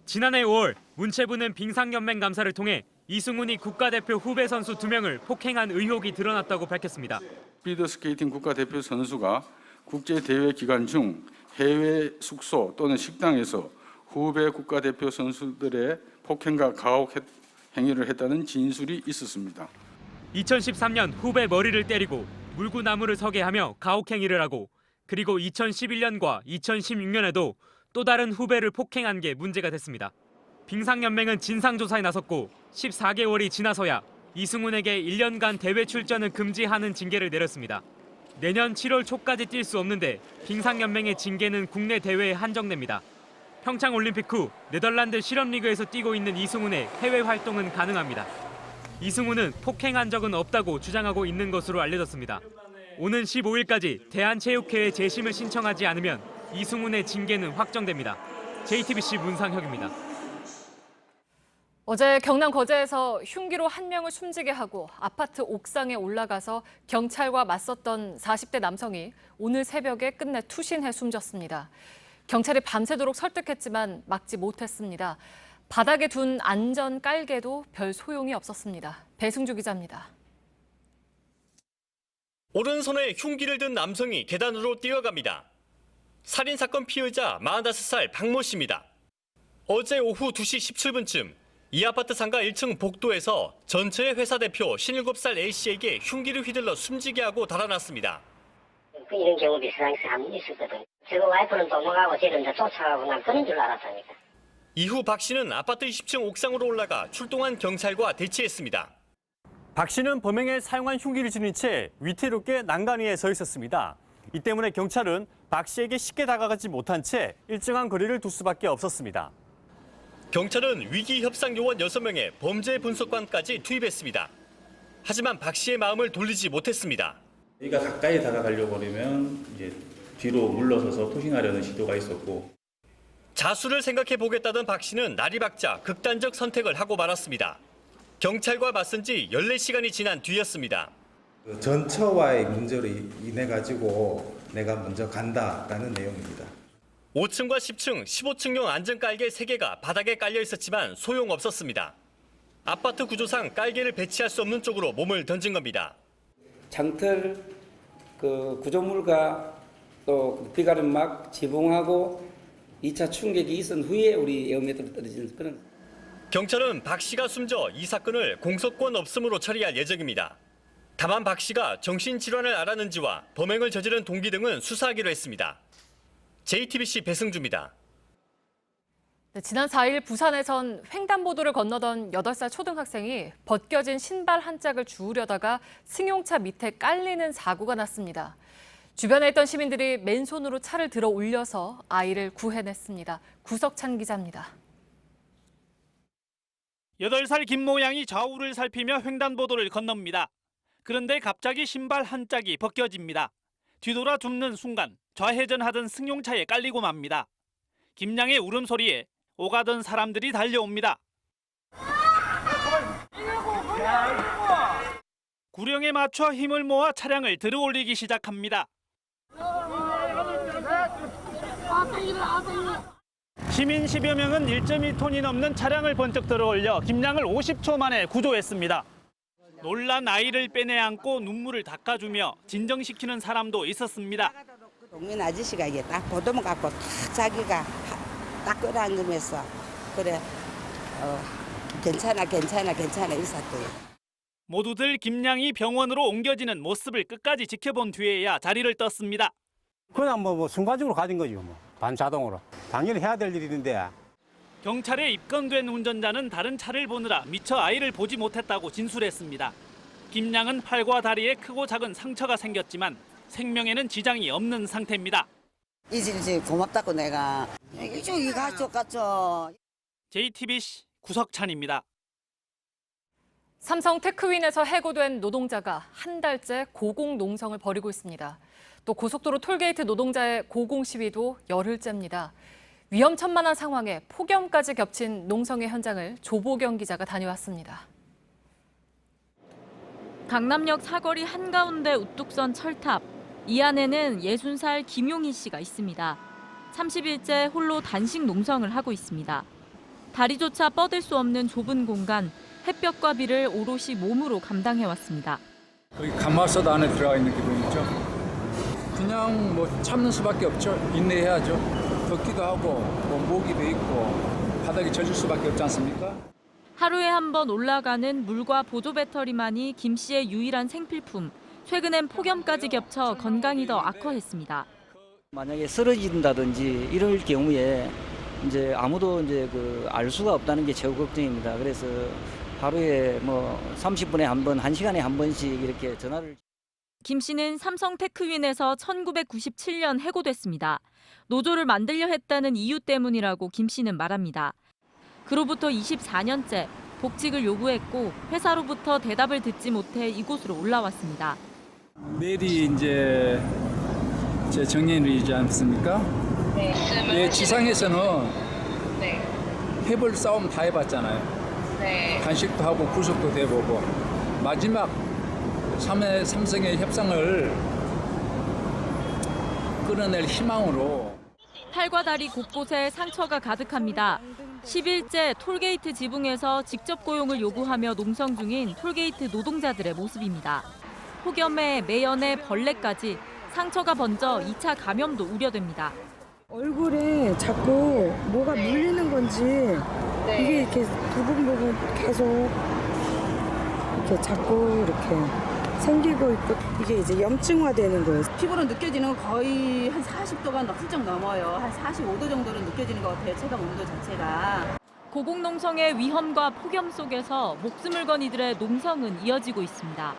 지난해 5월 문체부는 빙상연맹 감사를 통해 이승훈이 국가대표 후배 선수 2명을 폭행한 의혹이 드러났다고 밝혔습니다. 스피드스케이팅 국가대표 선수가 국제대회 기간 중 해외 숙소 또는 식당에서 후배 국가대표 선수들의 폭행과 가혹 행위를 했다는 진술이 있었습니다. 2013년 후배 머리를 때리고 물구나무를 서게 하며 가혹 행위를 하고 그리고 2011년과 2016년에도 또 다른 후배를 폭행한 게 문제가 됐습니다. 빙상연맹은 진상조사에 나섰고 14개월이 지나서야 이승훈에게 1년간 대회 출전을 금지하는 징계를 내렸습니다. 내년 7월 초까지 뛸 수 없는데 빙상연맹의 징계는 국내 대회에 한정됩니다. 평창올림픽 후 네덜란드 실업리그에서 뛰고 있는 이승훈의 해외 활동은 가능합니다. 이승훈은 폭행한 적은 없다고 주장하고 있는 것으로 알려졌습니다. 오는 15일까지 대한체육회에 재심을 신청하지 않으면 이승훈의 징계는 확정됩니다. JTBC 문상혁입니다. 어제 경남 거제에서 흉기로 한 명을 숨지게 하고 아파트 옥상에 올라가서 경찰과 맞섰던 40대 남성이 오늘 새벽에 끝내 투신해 숨졌습니다. 경찰이 밤새도록 설득했지만 막지 못했습니다. 바닥에 둔 안전 깔개도 별 소용이 없었습니다. 배승주 기자입니다. 오른손에 흉기를 든 남성이 계단으로 뛰어갑니다. 살인사건 피의자 45살 박모 씨입니다. 어제 오후 2시 17분쯤 이 아파트 상가 1층 복도에서 전처의 회사 대표 57살 A씨에게 흉기를 휘둘러 숨지게 하고 달아났습니다. 이런 경우 비슷한 게 한 번 있었거든. 지금 와이프는 도망가고 지금 이제 쫓아가고 난 그런 줄 알았다니까. 이후 박 씨는 아파트 20층 옥상으로 올라가 출동한 경찰과 대치했습니다. 박 씨는 범행에 사용한 흉기를 지닌 채 위태롭게 난간 위에 서 있었습니다. 이 때문에 경찰은 박 씨에게 쉽게 다가가지 못한 채 일정한 거리를 둘 수밖에 없었습니다. 경찰은 위기 협상 요원 6명의 범죄 분석관까지 투입했습니다. 하지만 박 씨의 마음을 돌리지 못했습니다. 우리가 가까이 다가가려고 하면 이제 뒤로 물러서서 토신하려는 시도가 있었고, 자수를 생각해 보겠다던 박 씨는 날이 밝자 극단적 선택을 하고 말았습니다. 경찰과 맞선 지 14시간이 지난 뒤였습니다. 전처와의 문제로 인해 가지고 내가 먼저 간다라는 내용입니다. 5층과 10층, 15층용 안전깔개 3개가 바닥에 깔려 있었지만 소용없었습니다. 아파트 구조상 깔개를 배치할 수 없는 쪽으로 몸을 던진 겁니다. 장틀, 구조물과 또 비가름막, 지붕하고 2차 충격이 있은 후에 우리 에어메이터로 떨어지는 그런. 경찰은 박 씨가 숨져 이 사건을 공소권 없음으로 처리할 예정입니다. 다만 박 씨가 정신질환을 앓았는지와 범행을 저지른 동기 등은 수사하기로 했습니다. JTBC 배승주입니다. 네, 지난 4일 부산에선 횡단보도를 건너던 8살 초등학생이 벗겨진 신발 한 짝을 주우려다가 승용차 밑에 깔리는 사고가 났습니다. 주변에 있던 시민들이 맨손으로 차를 들어 올려서 아이를 구해냈습니다. 구석찬 기자입니다. 8살 김모 양이 좌우를 살피며 횡단보도를 건넙니다. 그런데 갑자기 신발 한 짝이 벗겨집니다. 뒤돌아 줍는 순간 좌회전하던 승용차에 깔리고 맙니다. 김양의 울음소리에 오가던 사람들이 달려옵니다. 구령에 맞춰 힘을 모아 차량을 들어올리기 시작합니다. 시민 10여 명은 1.2톤이 넘는 차량을 번쩍 들어올려 김양을 50초 만에 구조했습니다. 놀란 아이를 빼내 안고 눈물을 닦아주며 진정시키는 사람도 있었습니다. 동민 아저씨가 이게 딱 보도만 갖고 딱 자기가 딱 끌어안으면서 그래 괜찮아 있었대요. 모두들 김양이 병원으로 옮겨지는 모습을 끝까지 지켜본 뒤에야 자리를 떴습니다. 그냥 뭐 순간적으로 가진 거죠. 반자동으로. 당연히 해야 될 일인데. 경찰에 입건된 운전자는 다른 차를 보느라 미처 아이를 보지 못했다고 진술했습니다. 김양은 팔과 다리에 크고 작은 상처가 생겼지만 생명에는 지장이 없는 상태입니다. 이제 고맙다고 내가 이쪽이 가족. JTBC 구석찬입니다. 삼성 테크윈에서 해고된 노동자가 한 달째 고공농성을 벌이고 있습니다. 또 고속도로 톨게이트 노동자의 고공 시위도 열흘째입니다. 위험천만한 상황에 폭염까지 겹친 농성의 현장을 조보경 기자가 다녀왔습니다. 강남역 사거리 한가운데 우뚝 선 철탑. 이 안에는 60살 김용희 씨가 있습니다. 30일째 홀로 단식 농성을 하고 있습니다. 다리조차 뻗을 수 없는 좁은 공간, 햇볕과 비를 오롯이 몸으로 감당해왔습니다. 여기 가마솥 안에 들어가 있는 기분이죠. 그냥 뭐 참는 수밖에 없죠. 인내해야죠. 덥기도 하고 모기도 있고 바닥이 젖을 수밖에 없지 않습니까? 하루에 한 번 올라가는 물과 보조 배터리만이 김 씨의 유일한 생필품. 최근엔 폭염까지 겹쳐 건강이 더 악화했습니다. 만약에 쓰러진다든지 이럴 경우에 이제 아무도 이제 알 수가 없다는 게 최고 걱정입니다. 그래서 하루에 뭐 30분에 한 번, 1시간에 한 번씩 이렇게 전화를. 김 씨는 삼성 테크윈에서 1997년 해고됐습니다. 노조를 만들려 했다는 이유 때문이라고 김 씨는 말합니다. 그로부터 24년째 복직을 요구했고 회사로부터 대답을 듣지 못해 이곳으로 올라왔습니다. 내일이 이제 제 정년일이지 않습니까? 네. 예, 지상에서는 네. 해볼 싸움 다 해봤잖아요. 네. 단식도 하고 구속도 돼보고 마지막 삼성의 협상을 끌어낼 희망으로. 팔과 다리 곳곳에 상처가 가득합니다. 10일째 톨게이트 지붕에서 직접 고용을 요구하며 농성 중인 톨게이트 노동자들의 모습입니다. 폭염에 매연에 벌레까지 상처가 번져 2차 감염도 우려됩니다. 얼굴에 자꾸 뭐가 물리는 건지 이게 이렇게 부분 계속 이렇게 자꾸 이렇게 생기고 있고 이게 이제 염증화되는 거예요. 피부로 느껴지는 건 거의 한 40도가 훌쩍 넘어요. 한 45도 정도는 느껴지는 것 같아요. 체감 온도 자체가. 고공농성의 위험과 폭염 속에서 목숨을 건 이들의 농성은 이어지고 있습니다.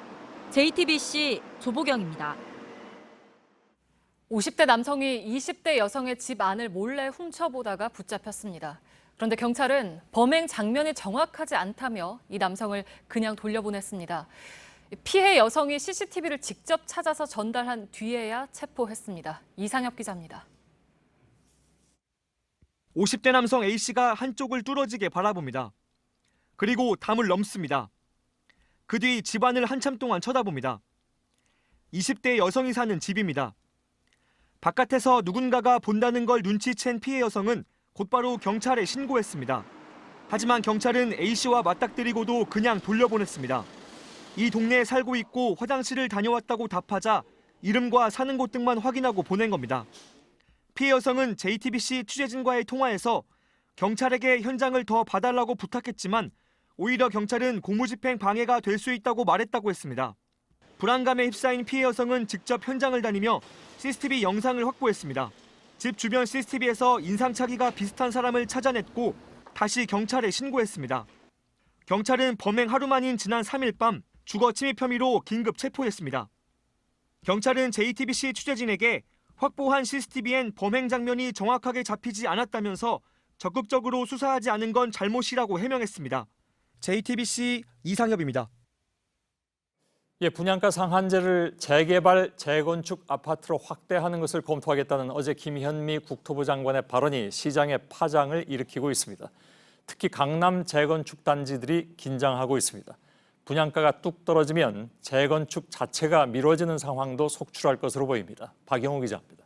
JTBC 조보경입니다. 50대 남성이 20대 여성의 집 안을 몰래 훔쳐보다가 붙잡혔습니다. 그런데 경찰은 범행 장면이 정확하지 않다며 이 남성을 그냥 돌려보냈습니다. 피해 여성이 CCTV를 직접 찾아서 전달한 뒤에야 체포했습니다. 이상엽 기자입니다. 50대 남성 A씨가 한쪽을 뚫어지게 바라봅니다. 그리고 담을 넘습니다. 그 뒤 집안을 한참 동안 쳐다봅니다. 20대 여성이 사는 집입니다. 바깥에서 누군가가 본다는 걸 눈치챈 피해 여성은 곧바로 경찰에 신고했습니다. 하지만 경찰은 A씨와 맞닥뜨리고도 그냥 돌려보냈습니다. 이 동네에 살고 있고 화장실을 다녀왔다고 답하자 이름과 사는 곳 등만 확인하고 보낸 겁니다. 피해 여성은 JTBC 취재진과의 통화에서 경찰에게 현장을 더 봐달라고 부탁했지만 오히려 경찰은 공무집행 방해가 될 수 있다고 말했다고 했습니다. 불안감에 휩싸인 피해 여성은 직접 현장을 다니며 CCTV 영상을 확보했습니다. 집 주변 CCTV에서 인상착의가 비슷한 사람을 찾아냈고 다시 경찰에 신고했습니다. 경찰은 범행 하루 만인 지난 3일 밤 주거 침입 혐의로 긴급 체포했습니다. 경찰은 JTBC 취재진에게 확보한 CCTV엔 범행 장면이 정확하게 잡히지 않았다면서 적극적으로 수사하지 않은 건 잘못이라고 해명했습니다. JTBC 이상엽입니다. 분양가 상한제를 재개발, 재건축 아파트로 확대하는 것을 검토하겠다는 어제 김현미 국토부 장관의 발언이 시장에 파장을 일으키고 있습니다. 특히 강남 재건축 단지들이 긴장하고 있습니다. 분양가가 뚝 떨어지면 재건축 자체가 미뤄지는 상황도 속출할 것으로 보입니다. 박영우 기자입니다.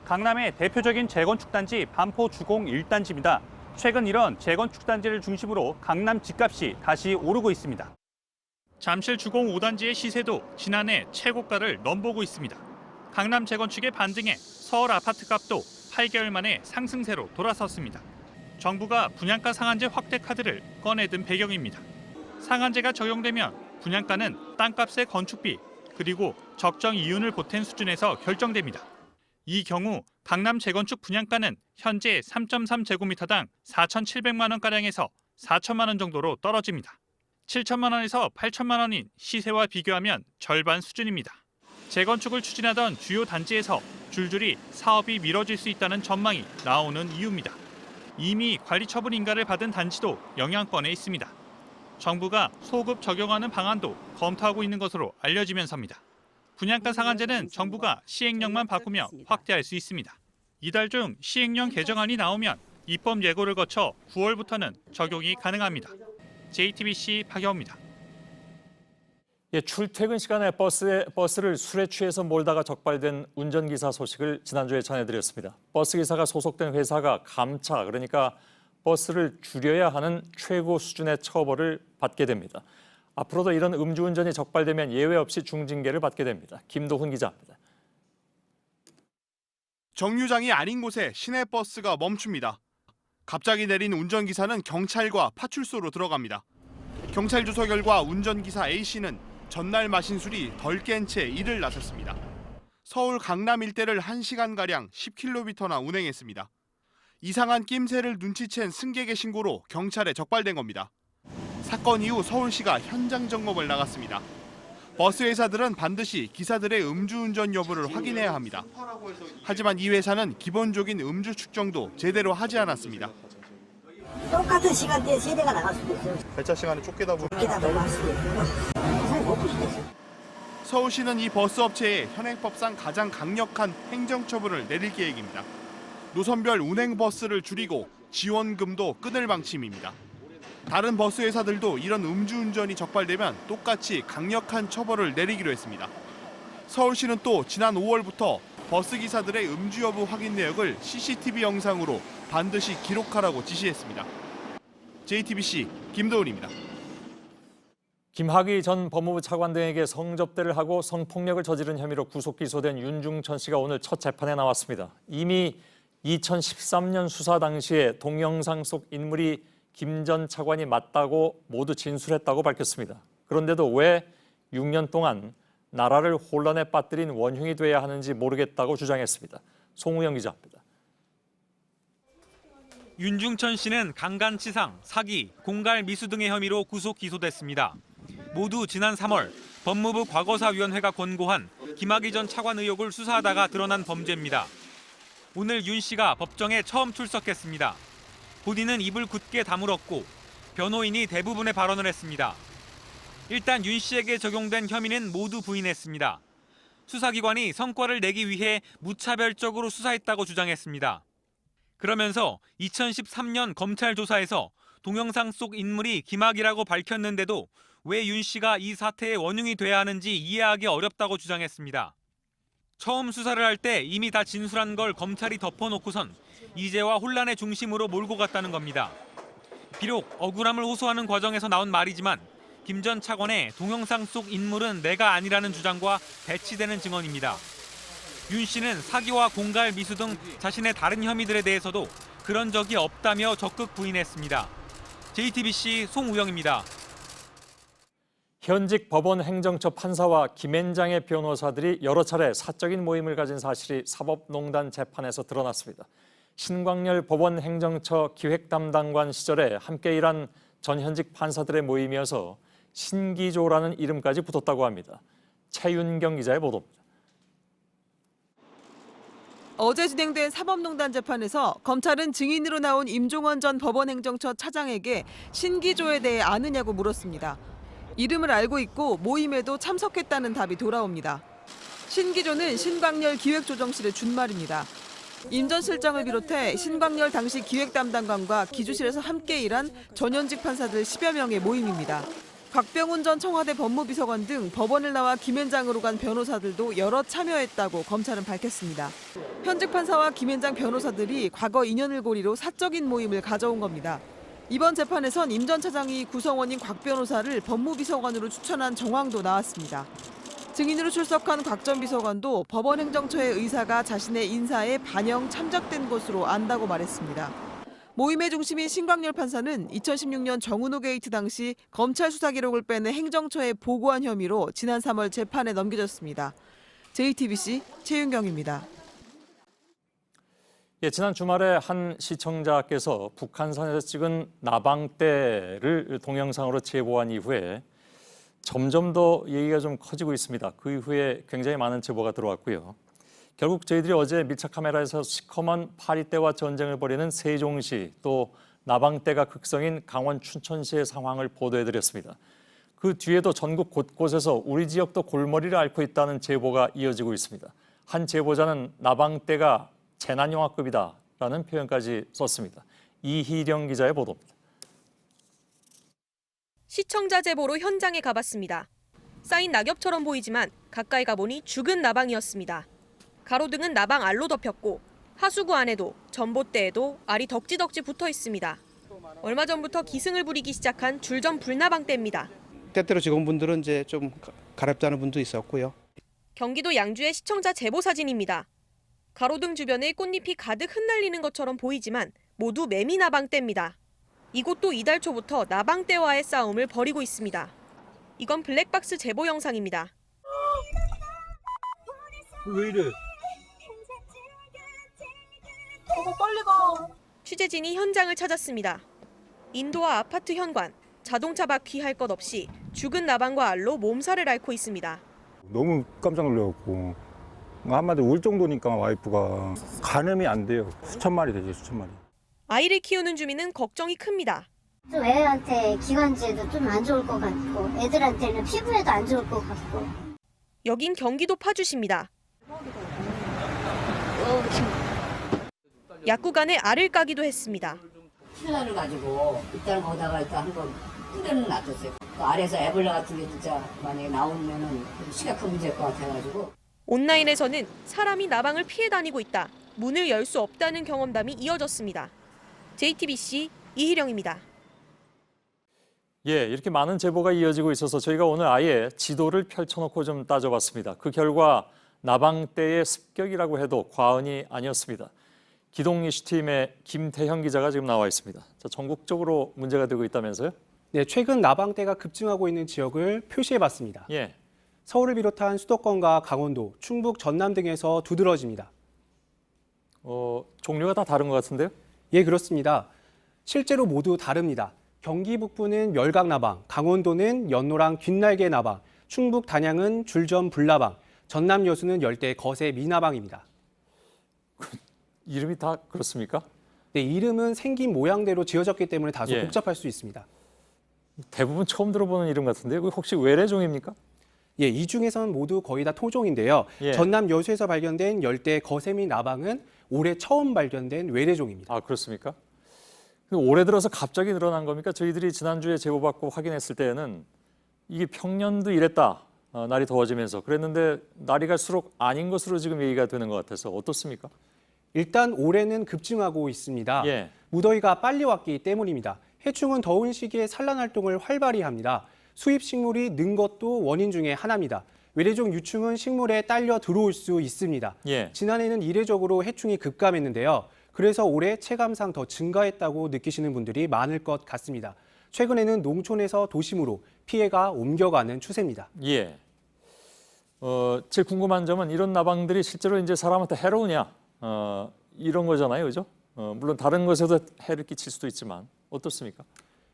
강남의 대표적인 재건축 단지 반포 주공 1단지입니다. 최근 이런 재건축 단지를 중심으로 강남 집값이 다시 오르고 있습니다. 잠실 주공 5단지의 시세도 지난해 최고가를 넘보고 있습니다. 강남 재건축의 반등에 서울 아파트값도 8개월 만에 상승세로 돌아섰습니다. 정부가 분양가 상한제 확대 카드를 꺼내든 배경입니다. 상한제가 적용되면 분양가는 땅값의 건축비 그리고 적정 이윤을 보탠 수준에서 결정됩니다. 이 경우 강남 재건축 분양가는 현재 3.3제곱미터당 4,700만 원가량에서 4천만 원 정도로 떨어집니다. 7천만 원에서 8천만 원인 시세와 비교하면 절반 수준입니다. 재건축을 추진하던 주요 단지에서 줄줄이 사업이 미뤄질 수 있다는 전망이 나오는 이유입니다. 이미 관리 처분 인가를 받은 단지도 영향권에 있습니다. 정부가 소급 적용하는 방안도 검토하고 있는 것으로 알려지면서입니다. 분양가 상한제는 정부가 시행령만 바꾸며 확대할 수 있습니다. 이달 중 시행령 개정안이 나오면 입법 예고를 거쳐 9월부터는 적용이 가능합니다. JTBC 박영우입니다. 출퇴근 시간에 버스를 술에 취해서 몰다가 적발된 운전기사 소식을 지난주에 전해드렸습니다. 버스기사가 소속된 회사가 감차, 그러니까 버스를 줄여야 하는 최고 수준의 처벌을 받게 됩니다. 앞으로도 이런 음주운전이 적발되면 예외 없이 중징계를 받게 됩니다. 김도훈 기자입니다. 정류장이 아닌 곳에 시내버스가 멈춥니다. 갑자기 내린 운전기사는 경찰과 파출소로 들어갑니다. 경찰 조사 결과 운전기사 A씨는 전날 마신 술이 덜 깬 채 일을 나섰습니다. 서울 강남 일대를 1시간가량 10km나 운행했습니다. 이상한 낌새를 눈치챈 승객의 신고로 경찰에 적발된 겁니다. 사건 이후 서울시가 현장 점검을 나갔습니다. 버스 회사들은 반드시 기사들의 음주운전 여부를 확인해야 합니다. 하지만 이 회사는 기본적인 음주 측정도 제대로 하지 않았습니다. 똑같은 시간대에 세대가 나갈 수도 있어요. 배차 시간에 쫓기다 보면 넘어갈 수도 있고. 서울시는 이 버스 업체에 현행법상 가장 강력한 행정처분을 내릴 계획입니다. 노선별 운행 버스를 줄이고 지원금도 끊을 방침입니다. 다른 버스 회사들도 이런 음주운전이 적발되면 똑같이 강력한 처벌을 내리기로 했습니다. 서울시는 또 지난 5월부터 버스 기사들의 음주 여부 확인 내역을 CCTV 영상으로 반드시 기록하라고 지시했습니다. JTBC 김도훈입니다. 김학의 전 법무부 차관 등에게 성접대를 하고 성폭력을 저지른 혐의로 구속 기소된 윤중천 씨가 오늘 첫 재판에 나왔습니다. 이미 2013년 수사 당시에 동영상 속 인물이 김 전 차관이 맞다고 모두 진술했다고 밝혔습니다. 그런데도 왜 6년 동안 나라를 혼란에 빠뜨린 원흉이 돼야 하는지 모르겠다고 주장했습니다. 송우영 기자입니다. 윤중천 씨는 강간치상, 사기, 공갈 미수 등의 혐의로 구속 기소됐습니다. 모두 지난 3월 법무부 과거사위원회가 권고한 김학의 전 차관 의혹을 수사하다가 드러난 범죄입니다. 오늘 윤 씨가 법정에 처음 출석했습니다. 본인은 입을 굳게 다물었고 변호인이 대부분의 발언을 했습니다. 일단 윤 씨에게 적용된 혐의는 모두 부인했습니다. 수사기관이 성과를 내기 위해 무차별적으로 수사했다고 주장했습니다. 그러면서 2013년 검찰 조사에서 동영상 속 인물이 김학이라고 밝혔는데도 왜 윤 씨가 이 사태의 원흉이 돼야 하는지 이해하기 어렵다고 주장했습니다. 처음 수사를 할 때 이미 다 진술한 걸 검찰이 덮어놓고선 이제와 혼란의 중심으로 몰고 갔다는 겁니다. 비록 억울함을 호소하는 과정에서 나온 말이지만 김 전 차관의 동영상 속 인물은 내가 아니라는 주장과 배치되는 증언입니다. 윤 씨는 사기와 공갈 미수 등 자신의 다른 혐의들에 대해서도 그런 적이 없다며 적극 부인했습니다. JTBC 송우영입니다. 현직 법원 행정처 판사와 김앤장의 변호사들이 여러 차례 사적인 모임을 가진 사실이 사법농단 재판에서 드러났습니다. 신광열 법원 행정처 기획담당관 시절에 함께 일한 전현직 판사들의 모임이어서 신기조라는 이름까지 붙었다고 합니다. 최윤경 기자의 보도입니다. 어제 진행된 사법농단 재판에서 검찰은 증인으로 나온 임종원 전 법원행정처 차장에게 신기조에 대해 아느냐고 물었습니다. 이름을 알고 있고 모임에도 참석했다는 답이 돌아옵니다. 신기조는 신광열 기획조정실의 준말입니다. 임 전 실장을 비롯해 신광열 당시 기획담당관과 기조실에서 함께 일한 전현직 판사들 10여 명의 모임입니다. 곽병훈 전 청와대 법무비서관 등 법원을 나와 김앤장으로 간 변호사들도 여러 참여했다고 검찰은 밝혔습니다. 현직 판사와 김앤장 변호사들이 과거 인연을 고리로 사적인 모임을 가져온 겁니다. 이번 재판에선 임 전 차장이 구성원인 곽 변호사를 법무비서관으로 추천한 정황도 나왔습니다. 증인으로 출석한 곽 전 비서관도 법원 행정처의 의사가 자신의 인사에 반영 참작된 것으로 안다고 말했습니다. 모임의 중심인 신광열 판사는 2016년 정은호 게이트 당시 검찰 수사 기록을 빼내 행정처에 보고한 혐의로 지난 3월 재판에 넘겨졌습니다. JTBC 최윤경입니다. 예, 지난 주말에 한 시청자께서 북한산에서 찍은 나방떼를 동영상으로 제보한 이후에 점점 더 얘기가 좀 커지고 있습니다. 그 이후에 굉장히 많은 제보가 들어왔고요. 결국 저희들이 어제 밀착 카메라에서 시커먼 파리떼와 전쟁을 벌이는 세종시 또 나방떼가 극성인 강원 춘천시의 상황을 보도해드렸습니다. 그 뒤에도 전국 곳곳에서 우리 지역도 골머리를 앓고 있다는 제보가 이어지고 있습니다. 한 제보자는 나방떼가 재난영화급이다라는 표현까지 썼습니다. 이희령 기자의 보도입니다. 시청자 제보로 현장에 가봤습니다. 쌓인 낙엽처럼 보이지만 가까이 가보니 죽은 나방이었습니다. 가로등은 나방 알로 덮였고 하수구 안에도 전봇대에도 알이 덕지덕지 붙어 있습니다. 얼마 전부터 기승을 부리기 시작한 줄전 불나방떼입니다. 때때로 직원분들은 이제 좀 가렵다는 분도 있었고요. 경기도 양주의 시청자 제보 사진입니다. 가로등 주변에 꽃잎이 가득 흩날리는 것처럼 보이지만 모두 매미나방떼입니다. 이곳도 이달 초부터 나방떼와의 싸움을 벌이고 있습니다. 이건 블랙박스 제보 영상입니다. 왜 이래? 빨리 가. 취재진이 현장을 찾았습니다. 인도와 아파트 현관, 자동차 바퀴 할 것 없이 죽은 나방과 알로 몸살을 앓고 있습니다. 너무 깜짝 놀라갖고 한마디로 울 정도니까 와이프가 가늠이 안 돼요. 수천 마리 되죠, 수천 마리. 아이를 키우는 주민은 걱정이 큽니다. 좀 애한테 기관지에도 좀 안 좋을 것 같고 애들한테는 피부에도 안 좋을 것 같고. 여긴 경기도 파주시입니다. 약구간에 알을 까기도 했습니다. 신라를 가지고 일단 거기다가 일단 한번 뿌려는 놔뒀어요. 그 알에서 애벌레 같은 게 진짜 만약에 나오면은 심각한 문제일 것 같아가지고. 온라인에서는 사람이 나방을 피해 다니고 있다. 문을 열 수 없다는 경험담이 이어졌습니다. JTBC 이희령입니다. 예, 이렇게 많은 제보가 이어지고 있어서 저희가 오늘 아예 지도를 펼쳐놓고 좀 따져봤습니다. 그 결과 나방떼의 습격이라고 해도 과언이 아니었습니다. 기동 이슈팀의 김태형 기자가 지금 나와 있습니다. 자, 전국적으로 문제가 되고 있다면서요? 네, 최근 나방대가 급증하고 있는 지역을 표시해봤습니다. 예. 서울을 비롯한 수도권과 강원도, 충북, 전남 등에서 두드러집니다. 종류가 다 다른 것 같은데요? 예, 그렇습니다. 실제로 모두 다릅니다. 경기 북부는 멸각나방, 강원도는 연노랑 귓날개 나방, 충북 단양은 줄점 불나방, 전남 여수는 열대 거세 미나방입니다. 이름이 다 그렇습니까? 네, 이름은 생긴 모양대로 지어졌기 때문에 다소 예. 복잡할 수 있습니다. 대부분 처음 들어보는 이름 같은데요. 혹시 외래종입니까? 예, 이 중에서는 모두 거의 다 토종인데요. 예. 전남 여수에서 발견된 열대 거세미 나방은 올해 처음 발견된 외래종입니다. 아, 그렇습니까? 올해 들어서 갑자기 늘어난 겁니까? 저희들이 지난주에 제보받고 확인했을 때에는 이게 평년도 이랬다. 날이 더워지면서 그랬는데 날이 갈수록 아닌 것으로 지금 얘기가 되는 것 같아서 어떻습니까? 일단 올해는 급증하고 있습니다. 예. 무더위가 빨리 왔기 때문입니다. 해충은 더운 시기에 산란 활동을 활발히 합니다. 수입 식물이 는 것도 원인 중에 하나입니다. 외래종 유충은 식물에 딸려 들어올 수 있습니다. 예. 지난해는 이례적으로 해충이 급감했는데요. 그래서 올해 체감상 더 증가했다고 느끼시는 분들이 많을 것 같습니다. 최근에는 농촌에서 도심으로 피해가 옮겨가는 추세입니다. 예. 제일 궁금한 점은 이런 나방들이 실제로 이제 사람한테 해로우냐 이런 거잖아요, 그죠? 물론 다른 것에도 해를 끼칠 수도 있지만 어떻습니까?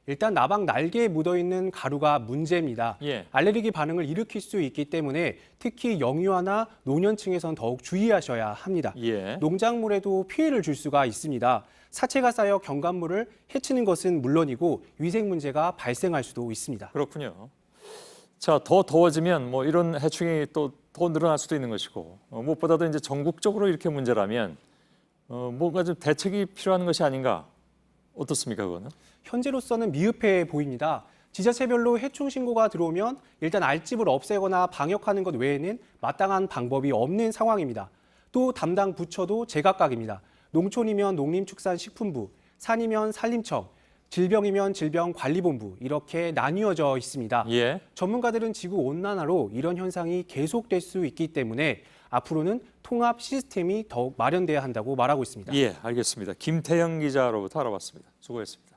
일단 나방 날개에 묻어있는 가루가 문제입니다. 예. 알레르기 반응을 일으킬 수 있기 때문에 특히 영유아나 노년층에선 더욱 주의하셔야 합니다. 예. 농작물에도 피해를 줄 수가 있습니다. 사체가 쌓여 경관물을 해치는 것은 물론이고 위생 문제가 발생할 수도 있습니다. 그렇군요. 자, 더 더워지면 뭐 이런 해충이 또 더 늘어날 수도 있는 것이고 무엇보다도 이제 전국적으로 이렇게 문제라면 뭔가 좀 대책이 필요한 것이 아닌가 어떻습니까, 그거는? 현재로서는 미흡해 보입니다. 지자체별로 해충 신고가 들어오면 일단 알집을 없애거나 방역하는 것 외에는 마땅한 방법이 없는 상황입니다. 또 담당 부처도 제각각입니다. 농촌이면 농림축산식품부, 산이면 산림청, 질병이면 질병관리본부 이렇게 나뉘어져 있습니다. 예. 전문가들은 지구온난화로 이런 현상이 계속될 수 있기 때문에 앞으로는 통합 시스템이 더욱 마련돼야 한다고 말하고 있습니다. 예, 알겠습니다. 김태형 기자로부터 알아봤습니다. 수고했습니다.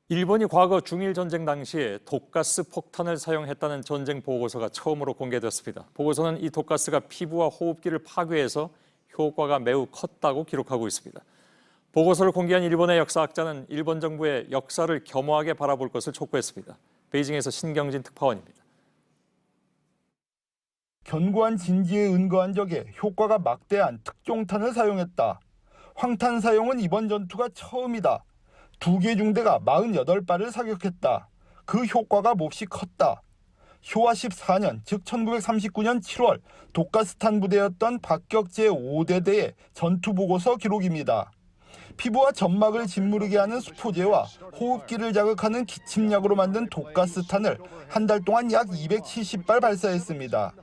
일본이 과거 중일 전쟁 당시에 독가스 폭탄을 사용했다는 전쟁 보고서가 처음으로 공개됐습니다. 보고서는 이 독가스가 피부와 호흡기를 파괴해서 효과가 매우 컸다고 기록하고 있습니다. 보고서를 공개한 일본의 역사학자는 일본 정부의 역사를 겸허하게 바라볼 것을 촉구했습니다. 베이징에서 신경진 특파원입니다. 견고한 진지에 근거한 적에 효과가 막대한 특종탄을 사용했다. 황탄 사용은 이번 전투가 처음이다. 2개 중대가 48발을 사격했다. 그 효과가 몹시 컸다. 효와 14년, 즉 1939년 7월 독가스탄 부대였던 박격제 5대대의 전투보고서 기록입니다. 피부와 점막을 짓무르게 하는 수포제와 호흡기를 자극하는 기침약으로 만든 독가스탄을 한 달 동안 약 270발 발사했습니다.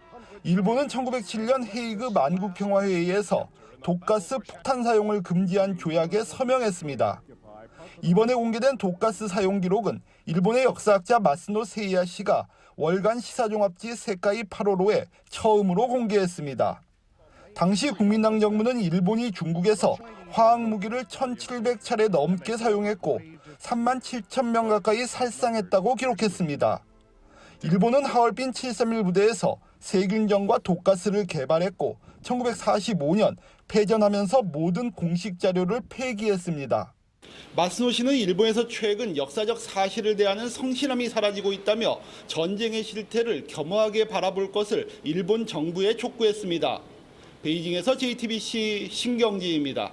일본은 1907년 헤이그 만국평화회의에서 독가스 폭탄 사용을 금지한 조약에 서명했습니다. 이번에 공개된 독가스 사용 기록은 일본의 역사학자 마스노 세이야 씨가 월간 시사종합지 세카이 8호로에 처음으로 공개했습니다. 당시 국민당 정부는 일본이 중국에서 화학무기를 1,700차례 넘게 사용했고 3만 7천 명 가까이 살상했다고 기록했습니다. 일본은 하얼빈 731 부대에서 세균전과 독가스를 개발했고 1945년 패전하면서 모든 공식 자료를 폐기했습니다. 마스노 씨는 일본에서 최근 역사적 사실을 대하는 성실함이 사라지고 있다며 전쟁의 실태를 겸허하게 바라볼 것을 일본 정부에 촉구했습니다. 베이징에서 JTBC 신경지입니다.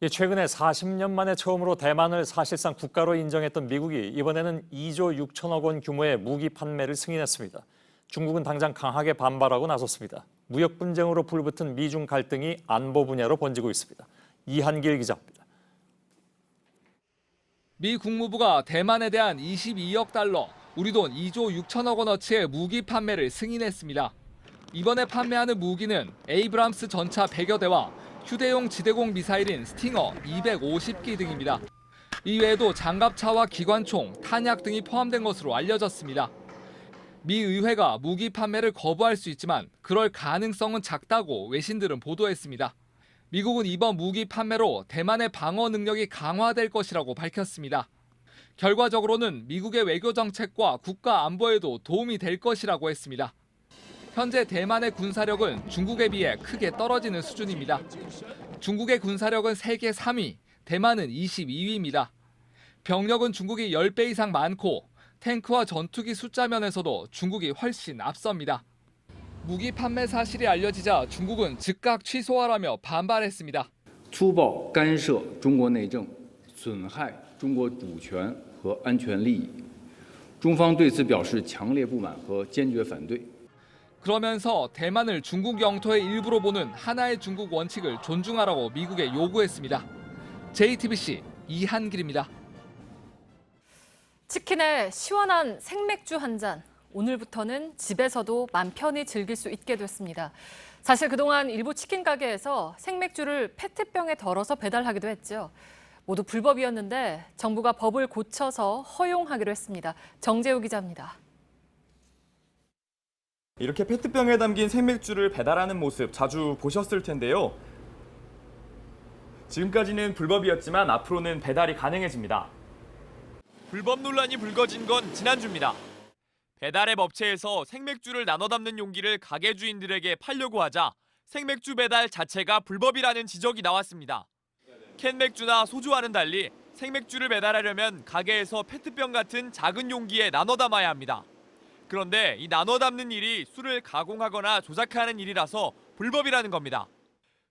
최근에 40년 만에 처음으로 대만을 사실상 국가로 인정했던 미국이 이번에는 2조 6천억 원 규모의 무기 판매를 승인했습니다. 중국은 당장 강하게 반발하고 나섰습니다. 무역 분쟁으로 불붙은 미중 갈등이 안보 분야로 번지고 있습니다. 이한길 기자입니다. 미 국무부가 대만에 대한 22억 달러, 우리 돈 2조 6천억 원어치의 무기 판매를 승인했습니다. 이번에 판매하는 무기는 에이브람스 전차 100여 대와 휴대용 지대공 미사일인 스팅어 250기 등입니다. 이외에도 장갑차와 기관총, 탄약 등이 포함된 것으로 알려졌습니다. 미 의회가 무기 판매를 거부할 수 있지만 그럴 가능성은 작다고 외신들은 보도했습니다. 미국은 이번 무기 판매로 대만의 방어 능력이 강화될 것이라고 밝혔습니다. 결과적으로는 미국의 외교 정책과 국가 안보에도 도움이 될 것이라고 했습니다. 현재 대만의 군사력은 중국에 비해 크게 떨어지는 수준입니다. 중국의 군사력은 세계 3위, 대만은 22위입니다. 병력은 중국이 10배 이상 많고 탱크와 전투기 숫자 면에서도 중국이 훨씬 앞섭니다. 무기 판매 사실이 알려지자 중국은 즉각 취소하라며 반발했습니다. 粗暴干涉中国内政，损害中国主权和安全利益，中方对此表示强烈不满和坚决反对。 그러면서 대만을 중국 영토의 일부로 보는 하나의 중국 원칙을 존중하라고 미국에 요구했습니다. JTBC 이한길입니다. 치킨에 시원한 생맥주 한 잔. 오늘부터는 집에서도 맘 편히 즐길 수 있게 됐습니다. 사실 그동안 일부 치킨 가게에서 생맥주를 페트병에 덜어서 배달하기도 했죠. 모두 불법이었는데 정부가 법을 고쳐서 허용하기로 했습니다. 정재우 기자입니다. 이렇게 페트병에 담긴 생맥주를 배달하는 모습 자주 보셨을 텐데요. 지금까지는 불법이었지만 앞으로는 배달이 가능해집니다. 불법 논란이 불거진 건 지난주입니다. 배달앱 업체에서 생맥주를 나눠 담는 용기를 가게 주인들에게 팔려고 하자 생맥주 배달 자체가 불법이라는 지적이 나왔습니다. 캔맥주나 소주와는 달리 생맥주를 배달하려면 가게에서 페트병 같은 작은 용기에 나눠 담아야 합니다. 그런데 이 나눠 담는 일이 술을 가공하거나 조작하는 일이라서 불법이라는 겁니다.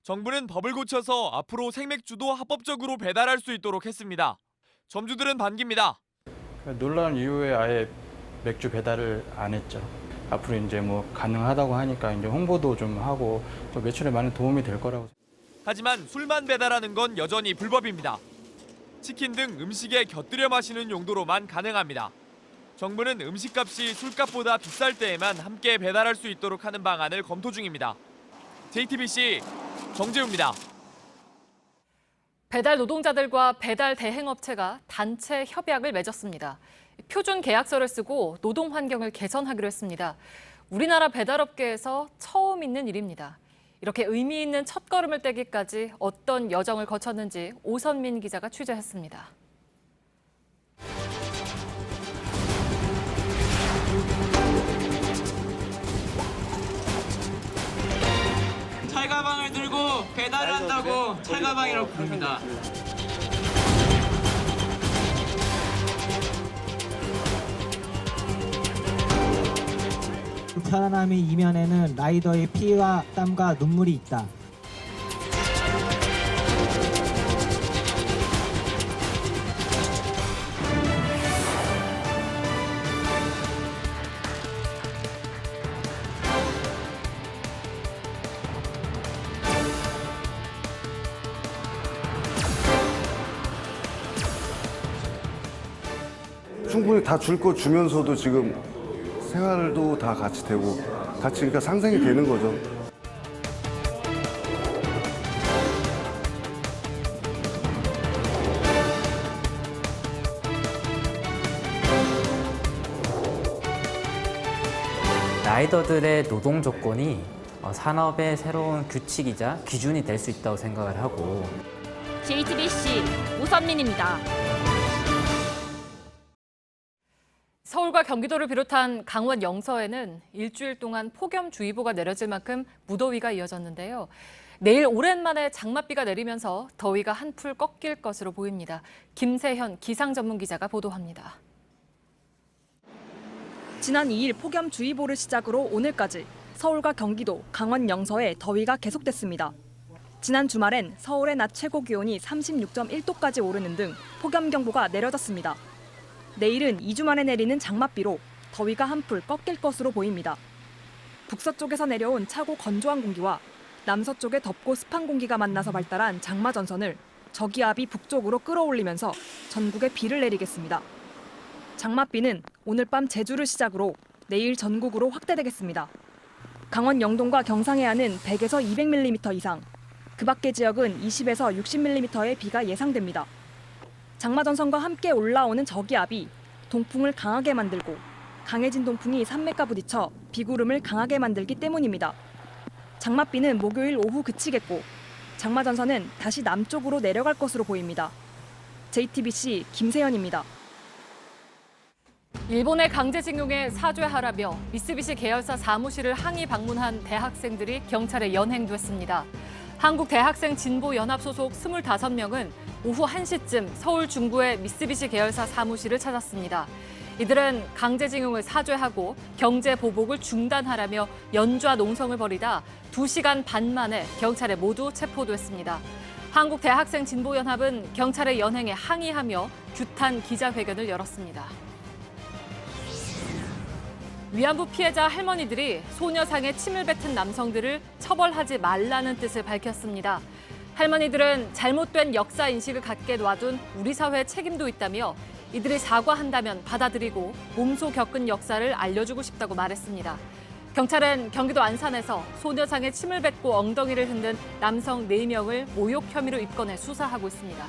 정부는 법을 고쳐서 앞으로 생맥주도 합법적으로 배달할 수 있도록 했습니다. 점주들은 반깁니다. 논란 이후에 아예 맥주 배달을 안 했죠. 앞으로 이제 뭐 가능하다고 하니까 이제 홍보도 좀 하고 또 매출에 많은 도움이 될 거라고. 하지만 술만 배달하는 건 여전히 불법입니다. 치킨 등 음식에 곁들여 마시는 용도로만 가능합니다. 정부는 음식값이 술값보다 비쌀 때에만 함께 배달할 수 있도록 하는 방안을 검토 중입니다. JTBC 정재우입니다. 배달 노동자들과 배달 대행업체가 단체 협약을 맺었습니다. 표준 계약서를 쓰고 노동 환경을 개선하기로 했습니다. 우리나라 배달업계에서 처음 있는 일입니다. 이렇게 의미 있는 첫걸음을 떼기까지 어떤 여정을 거쳤는지 오선민 기자가 취재했습니다. 찰가방을 들고 배달을 한다고 찰가방이라고 부릅니다. 편안함의 이면에는 라이더의 피와 땀과 눈물이 있다. 충분히 다 줄 거 주면서도 지금 생활도 다 같이 되고 같이 그러니까 상생이 되는 거죠. 라이더들의 노동 조건이 산업의 새로운 규칙이자 기준이 될 수 있다고 생각을 하고. JTBC 오선민입니다. 서울과 경기도를 비롯한 강원 영서에는 일주일 동안 폭염주의보가 내려질 만큼 무더위가 이어졌는데요. 내일 오랜만에 장맛비가 내리면서 더위가 한풀 꺾일 것으로 보입니다. 김세현 기상전문기자가 보도합니다. 지난 2일 폭염주의보를 시작으로 오늘까지 서울과 경기도, 강원 영서에 더위가 계속됐습니다. 지난 주말엔 서울의 낮 최고 기온이 36.1도까지 오르는 등 폭염경보가 내려졌습니다. 내일은 2주 만에 내리는 장맛비로 더위가 한풀 꺾일 것으로 보입니다. 북서쪽에서 내려온 차고 건조한 공기와 남서쪽의 덥고 습한 공기가 만나서 발달한 장마 전선을 저기압이 북쪽으로 끌어올리면서 전국에 비를 내리겠습니다. 장맛비는 오늘 밤 제주를 시작으로 내일 전국으로 확대되겠습니다. 강원 영동과 경상 해안은 100에서 200mm 이상, 그 밖의 지역은 20에서 60mm의 비가 예상됩니다. 장마 전선과 함께 올라오는 저기압이 동풍을 강하게 만들고 강해진 동풍이 산맥과 부딪혀 비구름을 강하게 만들기 때문입니다. 장맛비는 목요일 오후 그치겠고 장마 전선은 다시 남쪽으로 내려갈 것으로 보입니다. JTBC 김세연입니다. 일본의 강제징용에 사죄하라며 미쓰비시 계열사 사무실을 항의 방문한 대학생들이 경찰에 연행됐습니다. 한국대학생진보연합 소속 25명은 오후 1시쯤 서울 중구의 미쓰비시 계열사 사무실을 찾았습니다. 이들은 강제징용을 사죄하고 경제보복을 중단하라며 연좌 농성을 벌이다 2시간 반 만에 경찰에 모두 체포됐습니다. 한국대학생진보연합은 경찰의 연행에 항의하며 규탄 기자회견을 열었습니다. 위안부 피해자 할머니들이 소녀상에 침을 뱉은 남성들을 처벌하지 말라는 뜻을 밝혔습니다. 할머니들은 잘못된 역사 인식을 갖게 놔둔 우리 사회의 책임도 있다며 이들이 사과한다면 받아들이고 몸소 겪은 역사를 알려주고 싶다고 말했습니다. 경찰은 경기도 안산에서 소녀상에 침을 뱉고 엉덩이를 흔든 남성 4명을 모욕 혐의로 입건해 수사하고 있습니다.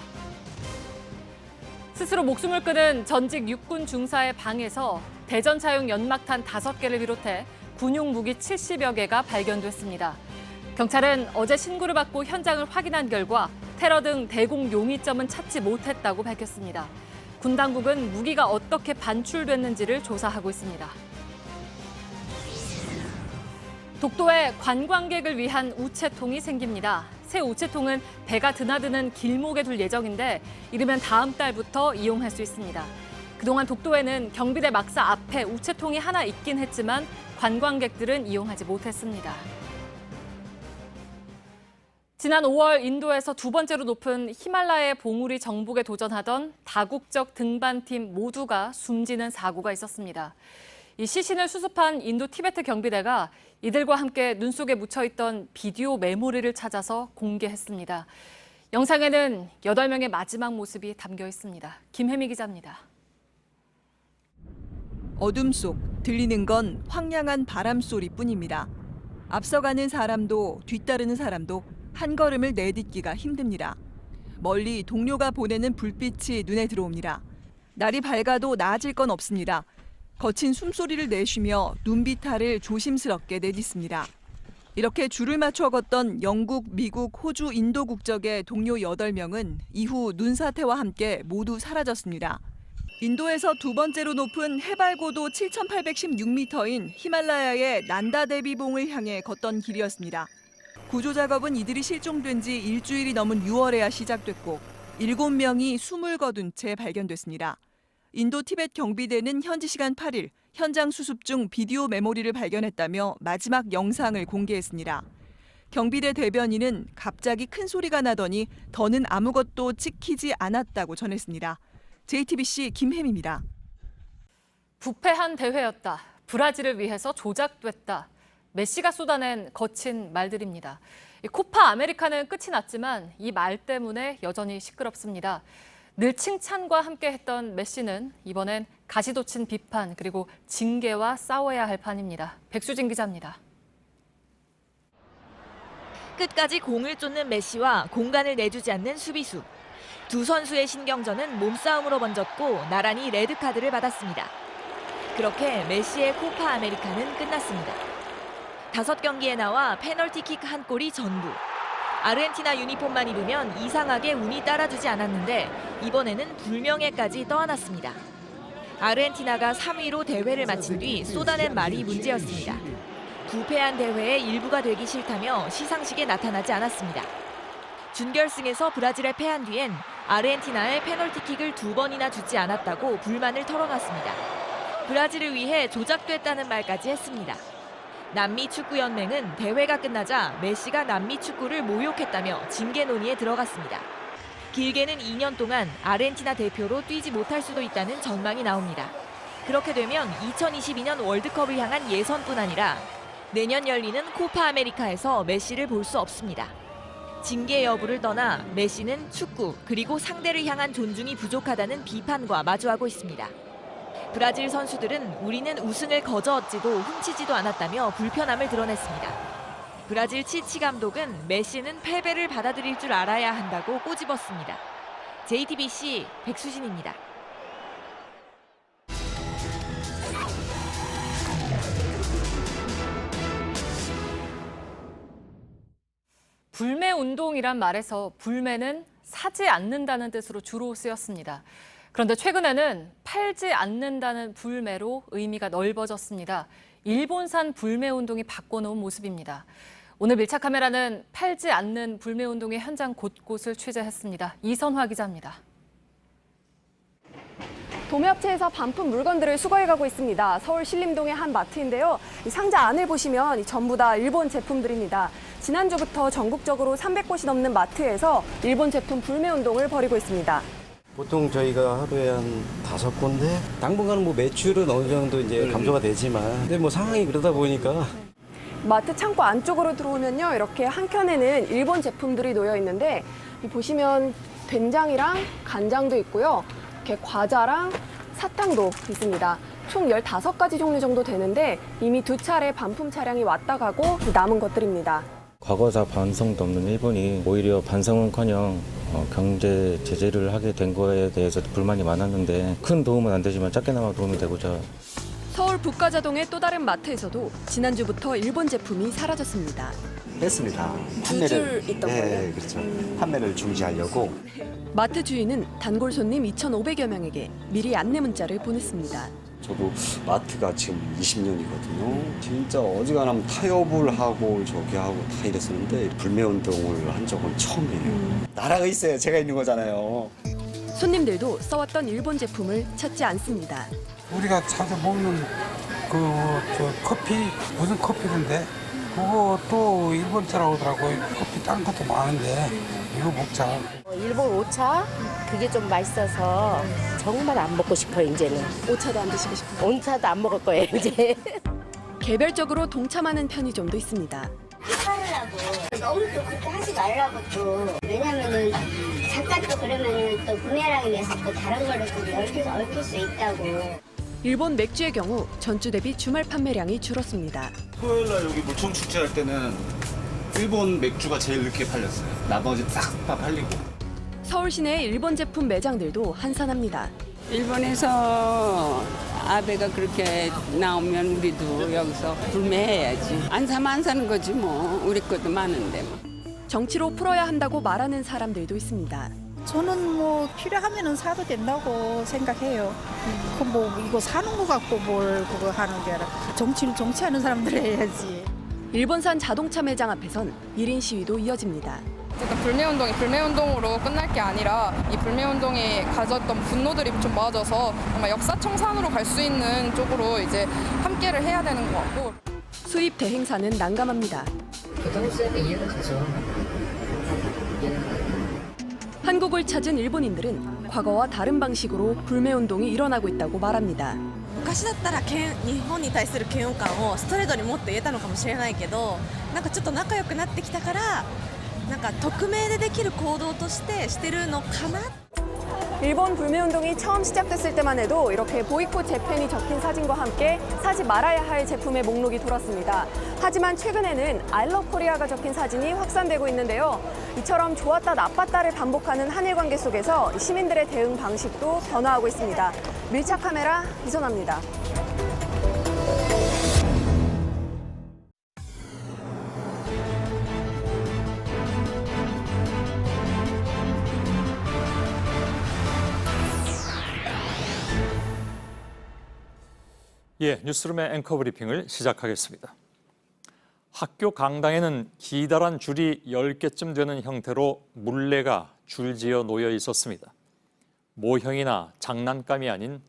스스로 목숨을 끊은 전직 육군 중사의 방에서 대전차용 연막탄 5개를 비롯해 군용 무기 70여 개가 발견됐습니다. 경찰은 어제 신고를 받고 현장을 확인한 결과 테러 등 대공 용의점은 찾지 못했다고 밝혔습니다. 군 당국은 무기가 어떻게 반출됐는지를 조사하고 있습니다. 독도에 관광객을 위한 우체통이 생깁니다. 새 우체통은 배가 드나드는 길목에 둘 예정인데 이르면 다음 달부터 이용할 수 있습니다. 그동안 독도에는 경비대 막사 앞에 우체통이 하나 있긴 했지만 관광객들은 이용하지 못했습니다. 지난 5월 인도에서 2번째로 높은 히말라야 봉우리 정복에 도전하던 다국적 등반팀 모두가 숨지는 사고가 있었습니다. 이 시신을 수습한 인도 티베트 경비대가 이들과 함께 눈 속에 묻혀있던 비디오 메모리를 찾아서 공개했습니다. 영상에는 8명의 마지막 모습이 담겨 있습니다. 김혜미 기자입니다. 어둠 속 들리는 건 황량한 바람 소리뿐입니다. 앞서가는 사람도 뒤따르는 사람도 한 걸음을 내딛기가 힘듭니다. 멀리 동료가 보내는 불빛이 눈에 들어옵니다. 날이 밝아도 나아질 건 없습니다. 거친 숨소리를 내쉬며 눈비탈을 조심스럽게 내딛습니다. 이렇게 줄을 맞춰 걷던 영국, 미국, 호주, 인도 국적의 동료 8명은 이후 눈사태와 함께 모두 사라졌습니다. 인도에서 2번째로 높은 해발 고도 7,816m인 히말라야의 난다데비봉을 향해 걷던 길이었습니다. 구조 작업은 이들이 실종된 지 일주일이 넘은 6월에야 시작됐고 7명이 숨을 거둔 채 발견됐습니다. 인도 티벳 경비대는 현지 시간 8일 현장 수습 중 비디오 메모리를 발견했다며 마지막 영상을 공개했습니다. 경비대 대변인은 갑자기 큰 소리가 나더니 더는 아무것도 찍히지 않았다고 전했습니다. JTBC 김혜미입니다. 부패한 대회였다. 브라질을 위해서 조작됐다. 메시가 쏟아낸 거친 말들입니다. 코파 아메리카는 끝이 났지만 이 말 때문에 여전히 시끄럽습니다. 늘 칭찬과 함께했던 메시는 이번엔 가시돋친 비판 그리고 징계와 싸워야 할 판입니다. 백수진 기자입니다. 끝까지 공을 쫓는 메시와 공간을 내주지 않는 수비수. 두 선수의 신경전은 몸싸움으로 번졌고 나란히 레드카드를 받았습니다. 그렇게 메시의 코파 아메리카는 끝났습니다. 5경기에 나와 페널티킥 1골이 전부. 아르헨티나 유니폼만 입으면 이상하게 운이 따라주지 않았는데 이번에는 불명예까지 떠안았습니다. 아르헨티나가 3위로 대회를 마친 뒤 쏟아낸 말이 문제였습니다. 부패한 대회의 일부가 되기 싫다며 시상식에 나타나지 않았습니다. 준결승에서 브라질에 패한 뒤엔 아르헨티나에 페널티킥을 2번이나 주지 않았다고 불만을 털어놨습니다. 브라질을 위해 조작됐다는 말까지 했습니다. 남미 축구연맹은 대회가 끝나자 메시가 남미 축구를 모욕했다며 징계 논의에 들어갔습니다. 길게는 2년 동안 아르헨티나 대표로 뛰지 못할 수도 있다는 전망이 나옵니다. 그렇게 되면 2022년 월드컵을 향한 예선뿐 아니라 내년 열리는 코파 아메리카에서 메시를 볼 수 없습니다. 징계 여부를 떠나 메시는 축구 그리고 상대를 향한 존중이 부족하다는 비판과 마주하고 있습니다. 브라질 선수들은 우리는 우승을 거저었지도 훔치지도 않았다며 불편함을 드러냈습니다. 브라질 치치 감독은 메시는 패배를 받아들일 줄 알아야 한다고 꼬집었습니다. JTBC 백수진입니다. 불매운동이란 말에서 불매는 사지 않는다는 뜻으로 주로 쓰였습니다. 그런데 최근에는 팔지 않는다는 불매로 의미가 넓어졌습니다. 일본산 불매운동이 바꿔놓은 모습입니다. 오늘 밀착 카메라는 팔지 않는 불매운동의 현장 곳곳을 취재했습니다. 이선화 기자입니다. 도매업체에서 반품 물건들을 수거해가고 있습니다. 서울 신림동의 한 마트인데요. 이 상자 안을 보시면 전부 다 일본 제품들입니다. 지난주부터 전국적으로 300곳이 넘는 마트에서 일본 제품 불매운동을 벌이고 있습니다. 보통 저희가 하루에 한 5군데? 당분간은 뭐 매출은 어느 정도 이제 감소가 되지만, 근데 뭐 상황이 그러다 보니까. 마트 창고 안쪽으로 들어오면요, 이렇게 한켠에는 일본 제품들이 놓여 있는데, 보시면 된장이랑 간장도 있고요. 이렇게 과자랑 사탕도 있습니다. 총 15가지 종류 정도 되는데 이미 2차례 반품 차량이 왔다 가고 남은 것들입니다. 과거사 반성도 없는 일본이 오히려 반성은커녕 경제 제재를 하게 된 거에 대해서 불만이 많았는데 큰 도움은 안 되지만 작게나마 도움이 되고자. 서울 북가자동의 또 다른 마트에서도 지난주부터 일본 제품이 사라졌습니다. 뺐습니다. 줄 있던 거예요? 그렇죠. 판매를 중지하려고. 마트 주인은 단골 손님 2,500여 명에게 미리 안내 문자를 보냈습니다. 저도 마트가 지금 20년이거든요. 진짜 어지간하면 타협을 하고 저기 하고 다 이랬었는데 불매운동을 한 적은 처음이에요. 나라가 있어야 제가 있는 거잖아요. 손님들도 써왔던 일본 제품을 찾지 않습니다. 우리가 자주 먹는 커피 무슨 커피인데 그것도 일본 차라고 하더라고요. 커피 다른 것도 많은데 이거 먹자. 일본 오차 그게 좀 맛있어서 정말 안 먹고 싶어요. 이제는 오차도 안 드시고 싶어요? 온차도 안 먹을 거예요 이제. 개별적으로 동참하는 편의점도 있습니다. 팔으라고 너무 또 그렇게 하지 말라고 또. 왜냐면은 잠깐 또 그러면은 또 구매량에 대해서 또 다른 거를 또 얽힐 수 있다고. 일본 맥주의 경우 전주 대비 주말 판매량이 줄었습니다. 토요일날 여기 물총 축제할 때는 일본 맥주가 제일 늦게 팔렸어요. 나머지 싹 다 팔리고. 서울 시내의 일본 제품 매장들도 한산합니다. 일본에서 아베가 그렇게 나오면 우리도 여기서 불매해야지. 안 사면 안 사는 거지 뭐. 우리 것도 많은데 뭐. 정치로 풀어야 한다고 말하는 사람들도 있습니다. 저는 뭐 필요하면은 사도 된다고 생각해요. 그 뭐 이거 사는 거 갖고 뭘 그거 하는 게 아니라 정치는 정치하는 사람들 해야지. 일본산 자동차 매장 앞에선 1인 시위도 이어집니다. 어쨌든 불매운동이 불매운동으로 끝날 게 아니라 이 불매운동이 가졌던 분노들이 좀 모아져서 아마 역사청산으로 갈 수 있는 쪽으로 이제 함께를 해야 되는 것 같고. 수입 대행사는 난감합니다. 한국을 찾은 일본인들은 과거와 다른 방식으로 불매운동이 일어나고 있다고 말합니다. 昔だったら日本に対する嫌悪感をストレートにもっと言えたのかもしれないけど、なんかちょっと仲良くなってきたから、なんか匿名でできる行動としてるのかな。 일본 불매운동이 처음 시작됐을 때만 해도 이렇게 보이콧 재팬이 적힌 사진과 함께 사지 말아야 할 제품의 목록이 돌았습니다. 하지만 최근에는 I love Korea가 적힌 사진이 확산되고 있는데요. 이처럼 좋았다 나빴다를 반복하는 한일 관계 속에서 시민들의 대응 방식도 변화하고 있습니다. 밀착 카메라 이선화입니다. 예, 뉴스룸의 앵커 브리핑을 시작하겠습니다. 학교 강당에는 기다란 줄이 10개쯤 되는 형태로 물레가 줄지어 놓여 있었습니다. 모형이나 장난감이 아닌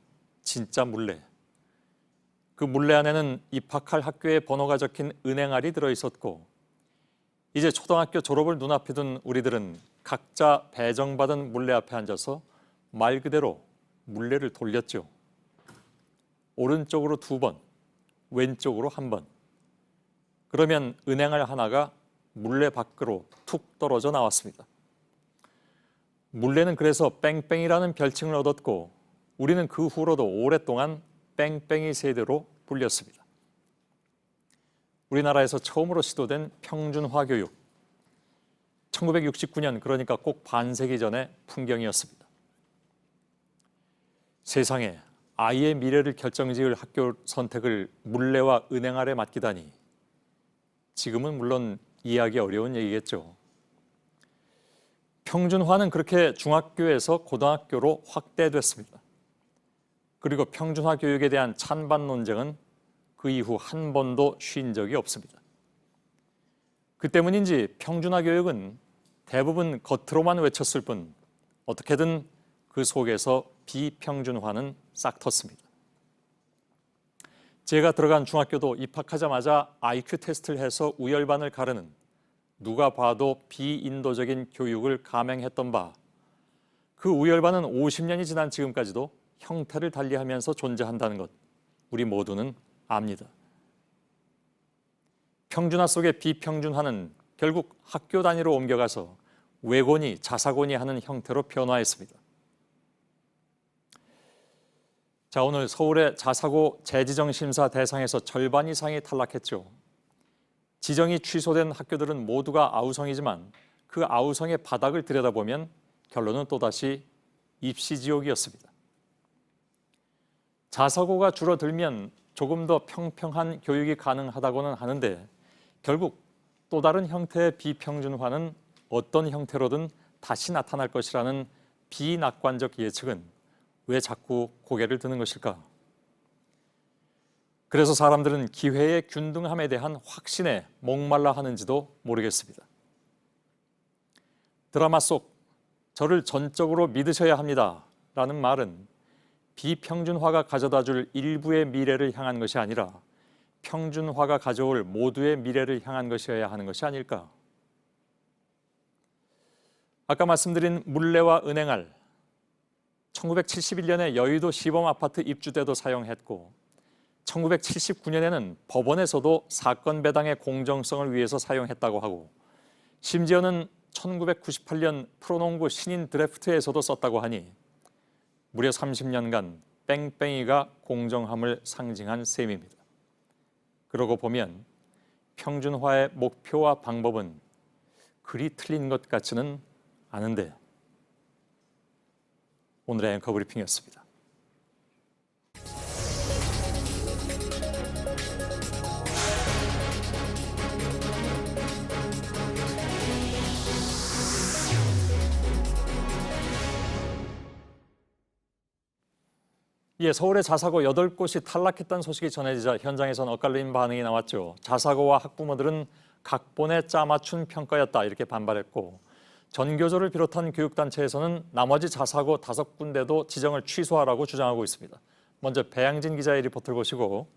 진짜 물레. 그 물레 안에는 입학할 학교의 번호가 적힌 은행알이 들어있었고 이제 초등학교 졸업을 눈앞에 둔 우리들은 각자 배정받은 물레 앞에 앉아서 말 그대로 물레를 돌렸죠. 오른쪽으로 2번, 왼쪽으로 1번. 그러면 은행알 하나가 물레 밖으로 툭 떨어져 나왔습니다. 물레는 그래서 뺑뺑이라는 별칭을 얻었고 우리는 그 후로도 오랫동안 뺑뺑이 세대로 불렸습니다. 우리나라에서 처음으로 시도된 평준화 교육. 1969년, 그러니까 꼭 반세기 전의 풍경이었습니다. 세상에 아이의 미래를 결정지을 학교 선택을 물레와 은행알에 맡기다니 지금은 물론 이해하기 어려운 얘기겠죠. 평준화는 그렇게 중학교에서 고등학교로 확대됐습니다. 그리고 평준화 교육에 대한 찬반 논쟁은 그 이후 한 번도 쉰 적이 없습니다. 그 때문인지 평준화 교육은 대부분 겉으로만 외쳤을 뿐 어떻게든 그 속에서 비평준화는 싹 텄습니다. 제가 들어간 중학교도 입학하자마자 IQ 테스트를 해서 우열반을 가르는 누가 봐도 비인도적인 교육을 감행했던 바, 그 우열반은 50년이 지난 지금까지도 형태를 달리하면서 존재한다는 것, 우리 모두는 압니다. 평준화 속의 비평준화는 결국 학교 단위로 옮겨가서 외고니, 자사고니 하는 형태로 변화했습니다. 자, 오늘 서울의 자사고 재지정 심사 대상에서 절반 이상이 탈락했죠. 지정이 취소된 학교들은 모두가 아우성이지만 그 아우성의 바닥을 들여다보면 결론은 또다시 입시 지옥이었습니다. 자사고가 줄어들면 조금 더 평평한 교육이 가능하다고는 하는데 결국 또 다른 형태의 비평준화는 어떤 형태로든 다시 나타날 것이라는 비낙관적 예측은 왜 자꾸 고개를 드는 것일까? 그래서 사람들은 기회의 균등함에 대한 확신에 목말라 하는지도 모르겠습니다. 드라마 속 저를 전적으로 믿으셔야 합니다 라는 말은 비평준화가 가져다줄 일부의 미래를 향한 것이 아니라 평준화가 가져올 모두의 미래를 향한 것이어야 하는 것이 아닐까? 아까 말씀드린 물레와 은행알, 1971년에 여의도 시범아파트 입주 때도 사용했고 1979년에는 법원에서도 사건 배당의 공정성을 위해서 사용했다고 하고 심지어는 1998년 프로농구 신인 드래프트에서도 썼다고 하니 무려 30년간 뺑뺑이가 공정함을 상징한 셈입니다. 그러고 보면 평준화의 목표와 방법은 그리 틀린 것 같지는 않은데. 오늘의 앵커 브리핑이었습니다. 예, 서울의 자사고 8곳이 탈락했다는 소식이 전해지자 현장에선 엇갈린 반응이 나왔죠. 자사고와 학부모들은 각본에 짜맞춘 평가였다 이렇게 반발했고 전교조를 비롯한 교육단체에서는 나머지 자사고 5군데도 지정을 취소하라고 주장하고 있습니다. 먼저 배양진 기자의 리포트를 보시고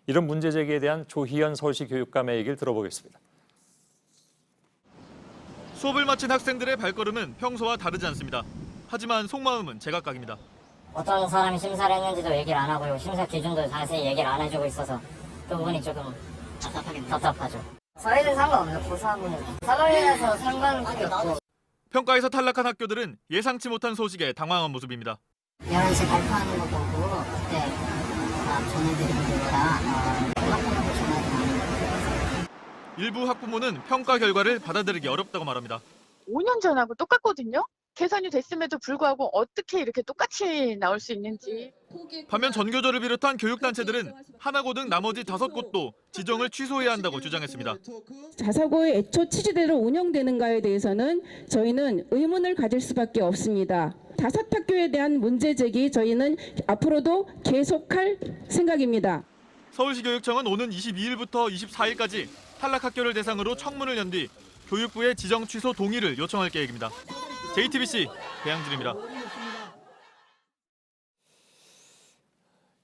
이런 문제 제기에 대한 조희연 서울시 교육감의 얘기를 들어보겠습니다. 수업을 마친 학생들의 발걸음은 평소와 다르지 않습니다. 하지만 속마음은 제각각입니다. 어떤 사람이 심사를 했는지도 얘기를 안 하고요. 심사 기준도 자세히 얘기를 안 해주고 있어서 그 부분이 조금 답답하죠. 저희는 상관없는 고사하고는 사관련해서 상관밖에 없고. 평가에서 탈락한 학교들은 예상치 못한 소식에 당황한 모습입니다. 11시 발표하는 거 보고 그때 전해드리고 그거라 학부모도 전화를 일부 학부모는 평가 결과를 받아들이기 어렵다고 말합니다. 5년 전하고 똑같거든요. 계산이 됐음에도 불구하고 어떻게 이렇게 똑같이 나올 수 있는지. 반면 전교조를 비롯한 교육단체들은 하나고등 나머지 5곳도 지정을 취소해야 한다고 주장했습니다. 자사고의 애초 취지대로 운영되는가에 대해서는 저희는 의문을 가질 수밖에 없습니다. 5학교에 대한 문제 제기 저희는 앞으로도 계속할 생각입니다. 서울시 교육청은 오는 22일부터 24일까지 탈락 학교를 대상으로 청문을 연 뒤 교육부의 지정 취소 동의를 요청할 계획입니다. JTBC 배양진입니다.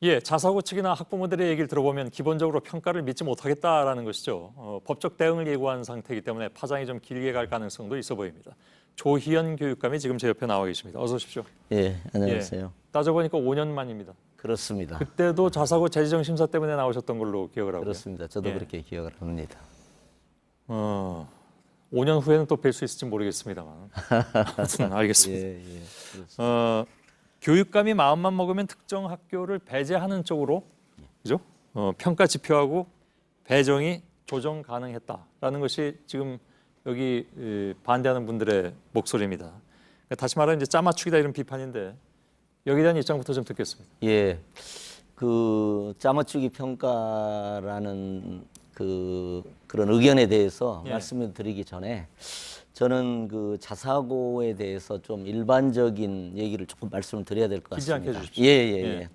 예, 자사고 측이나 학부모들의 얘기를 들어보면 기본적으로 평가를 믿지 못하겠다라는 것이죠. 법적 대응을 예고한 상태이기 때문에 파장이 좀 길게 갈 가능성도 있어 보입니다. 조희연 교육감이 지금 제 옆에 나와 계십니다. 어서 오십시오. 예, 안녕하세요. 예, 따져보니까 5년 만입니다. 그렇습니다. 그때도 자사고 재지정 심사 때문에 나오셨던 걸로 기억을 하고요. 그렇습니다. 저도 그렇게 기억을 합니다. 5년 후에는 또 뵐 수 있을지 모르겠습니다만. 아무튼 알겠습니다. 교육감이 마음만 먹으면 특정 학교를 배제하는 쪽으로, 그죠? 평가 지표하고 배정이 조정 가능했다라는 것이 지금 여기 반대하는 분들의 목소리입니다. 그러니까 다시 말하면 이제 짜맞추기다 이런 비판인데 여기에 대한 입장부터 좀 듣겠습니다. 예, 그 짜맞추기 평가라는 그런 의견에 대해서 예. 말씀을 드리기 전에 저는 그 자사고에 대해서 좀 일반적인 얘기를 조금 말씀을 드려야 될 것 길지 않게 같습니다. 해주십시오. 예.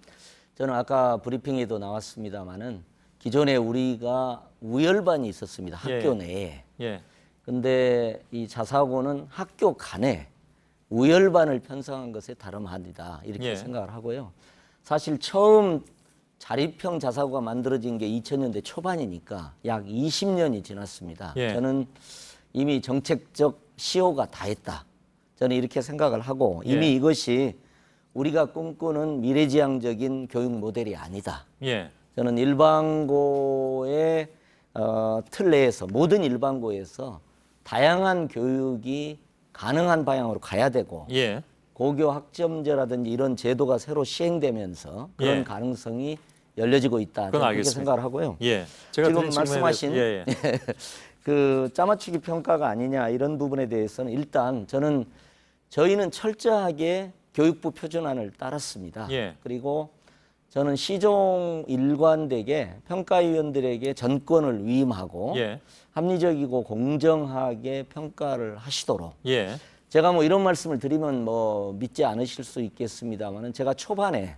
저는 아까 브리핑에도 나왔습니다마는 기존에 우리가 우열반이 있었습니다. 학교 내에. 예. 근데 이 자사고는 학교 간에 우열반을 편성한 것에 다름아니다. 이렇게 예. 생각을 하고요. 사실 처음 자립형 자사고가 만들어진 게 2000년대 초반이니까 약 20년이 지났습니다. 예. 저는 이미 정책적 시효가 다 했다. 저는 이렇게 생각을 하고 이미 예. 이것이 우리가 꿈꾸는 미래지향적인 교육 모델이 아니다. 예. 저는 일반고의 틀 내에서 모든 일반고에서 다양한 교육이 가능한 방향으로 가야 되고 예. 고교 학점제라든지 이런 제도가 새로 시행되면서 그런 예. 가능성이 열려지고 있다. 그건 그렇게 알겠습니다. 생각을 하고요. 예. 제가 지금 드린 질문에 말씀하신 대해서- 예. 그 짜맞추기 평가가 아니냐 이런 부분에 대해서는 일단 저희는 철저하게 교육부 표준안을 따랐습니다. 예. 그리고 저는 시종 일관되게 평가위원들에게 전권을 위임하고 예. 합리적이고 공정하게 평가를 하시도록 예. 제가 뭐 이런 말씀을 드리면 뭐 믿지 않으실 수 있겠습니다만은 제가 초반에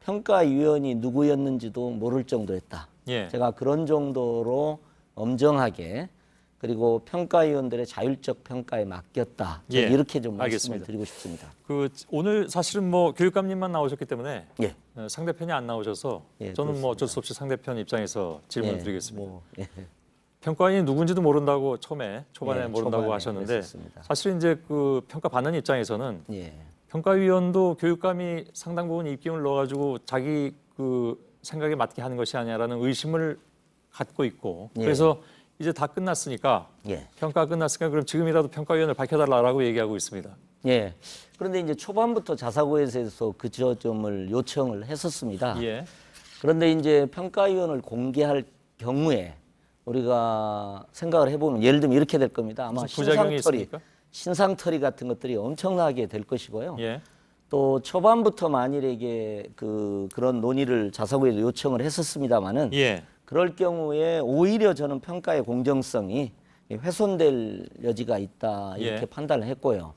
평가위원이 누구였는지도 모를 정도였다. 예. 제가 그런 정도로 엄정하게 그리고 평가위원들의 자율적 평가에 맡겼다. 예. 이렇게 좀 말씀을 알겠습니다. 드리고 싶습니다. 그 오늘 사실은 뭐 교육감님만 나오셨기 때문에 예. 상대편이 안 나오셔서 예, 저는 뭐 어쩔 수 없이 상대편 입장에서 질문을 예, 드리겠습니다. 뭐, 예. 평가인이 누군지도 모른다고 초반에 예, 모른다고 초반에 하셨는데 그랬었습니다. 사실 이제 그 평가 받는 입장에서는 예. 평가위원도 교육감이 상당 부분 입김을 넣어가지고 자기 그 생각에 맞게 하는 것이 아니냐라는 의심을 갖고 있고 예. 그래서 이제 다 끝났으니까 예. 평가 끝났으니까 그럼 지금이라도 평가위원을 밝혀달라고 얘기하고 있습니다. 예. 그런데 이제 초반부터 자사고에서 그 지점을 요청을 했었습니다. 예. 그런데 이제 평가위원을 공개할 경우에 우리가 생각을 해보면 예를 들면 이렇게 될 겁니다. 아마 무슨 부작용이 있습니까? 신상털이 같은 것들이 엄청나게 될 것이고요. 예. 또 초반부터 만일에 그런 논의를 자사고에 요청을 했었습니다마는 예. 그럴 경우에 오히려 저는 평가의 공정성이 훼손될 여지가 있다 이렇게 예. 판단을 했고요.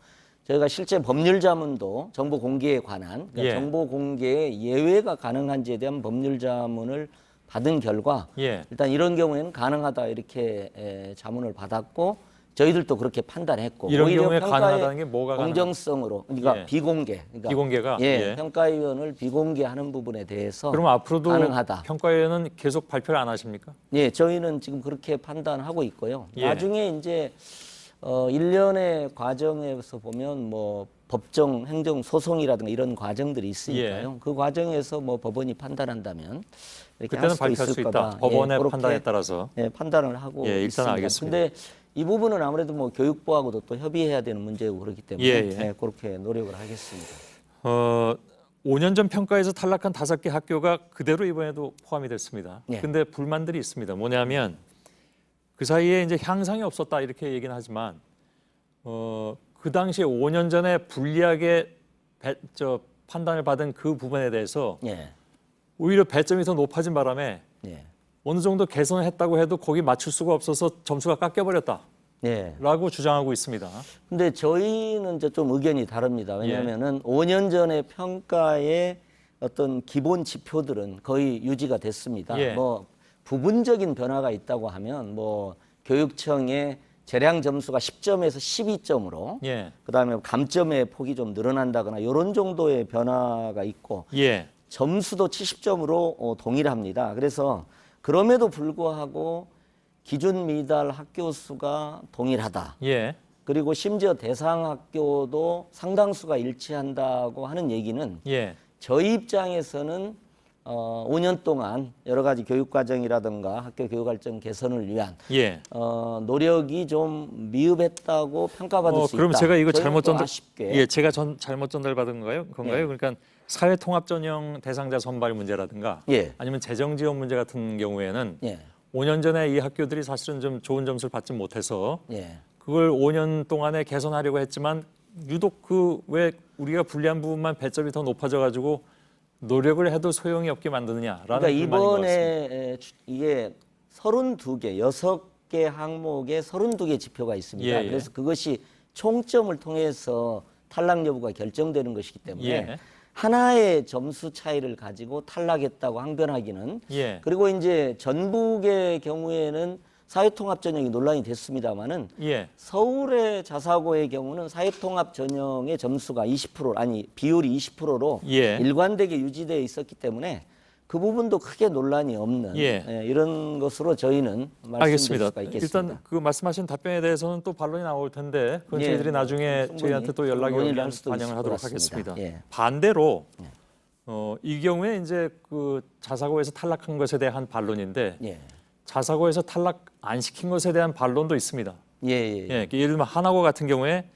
저희가 실제 법률 자문도 정보 공개에 관한 그러니까 예. 정보 공개에 예외가 가능한지에 대한 법률 자문을 받은 결과 예. 일단 이런 경우에는 가능하다 이렇게 자문을 받았고 저희들도 그렇게 판단했고 이런 오히려 경우에 평가의 가능하다는 게 뭐가 공정성으로 그러니까 예. 비공개 그러니까 비공개가 예, 예. 평가위원을 비공개하는 부분에 대해서 그럼 앞으로도 가능하다. 평가위원은 계속 발표를 안 하십니까? 예, 저희는 지금 그렇게 판단하고 있고요. 예. 나중에 이제 일련의 과정에서 보면 뭐 법정 행정 소송이라든가 이런 과정들이 있으니까요. 예. 그 과정에서 뭐 법원이 판단한다면 이렇게 그때는 할 수도 발표할 있을 수 거다. 있다. 법원의 그렇게, 판단에 따라서. 예, 판단을 하고 예, 일단 있습니다. 알겠습니다. 근데 이 부분은 아무래도 뭐 교육부하고도 또 협의해야 되는 문제고 그렇기 때문에 예, 예. 그렇게 노력을 하겠습니다. 5년 전 평가에서 탈락한 5개 학교가 그대로 이번에도 포함이 됐습니다. 예. 근데 불만들이 있습니다. 뭐냐면 그 사이에 이제 향상이 없었다 이렇게 얘기는 하지만 그 당시에 5년 전에 불리하게 판단을 받은 그 부분에 대해서 예. 오히려 배점이 더 높아진 바람에 예. 어느 정도 개선을 했다고 해도 거기 맞출 수가 없어서 점수가 깎여버렸다라고 예. 주장하고 있습니다. 근데 저희는 이제 좀 의견이 다릅니다. 왜냐하면은 5년 전에 평가의 어떤 기본 지표들은 거의 유지가 됐습니다. 예. 뭐 부분적인 변화가 있다고 하면 뭐 교육청의 재량 점수가 10점에서 12점으로 예. 그다음에 감점의 폭이 좀 늘어난다거나 이런 정도의 변화가 있고 예. 점수도 70점으로 동일합니다. 그래서 그럼에도 불구하고 기준 미달 학교 수가 동일하다. 예. 그리고 심지어 대상 학교도 상당수가 일치한다고 하는 얘기는 예. 저희 입장에서는 5년 동안 여러 가지 교육 과정이라든가 학교 교육 활동 개선을 위한 예. 노력이 좀 미흡했다고 평가받을 수 있다. 그럼 제가 이거 저희는 잘못 또 전달 아쉽게 예, 제가 잘못 전달받은 건가요? 예. 그러니까 사회 통합 전형 대상자 선발 문제라든가 예. 아니면 재정 지원 문제 같은 경우에는 예. 5년 전에 이 학교들이 사실은 좀 좋은 점수를 받지 못해서 예. 그걸 5년 동안에 개선하려고 했지만 유독 그 왜 우리가 불리한 부분만 배점이 더 높아져 가지고 노력을 해도 소용이 없게 만드느냐라는 그러니까 불만인 것 같습니다. 이번에 이게 32개, 6개 항목에 32개 지표가 있습니다. 예, 예. 그래서 그것이 총점을 통해서 탈락 여부가 결정되는 것이기 때문에 예. 하나의 점수 차이를 가지고 탈락했다고 항변하기는 예. 그리고 이제 전북의 경우에는 사회통합 전형이 논란이 됐습니다마는 예. 서울의 자사고의 경우는 사회통합 전형의 점수가 20% 아니 비율이 20%로 예. 일관되게 유지되어 있었기 때문에 그 부분도 크게 논란이 없는 예. 이런 것으로 저희는 말씀드릴 알겠습니다. 수가 있겠습니다. 일단 그 말씀하신 답변에 대해서는 또 반론이 나올 텐데 그건 예, 저희들이 나중에 충분히 저희한테 또 연락이 논의를 오면 할 수도 반영을 있을 하도록 것 같습니다. 하겠습니다. 예. 반대로 이 경우에 이제 그 자사고에서 탈락한 것에 대한 반론인데 예. 자사고에서 탈락 안 시킨 것에 대한 반론도 있습니다. 예, 예, 예. 예, 예를 들면 하나고 같은 경우에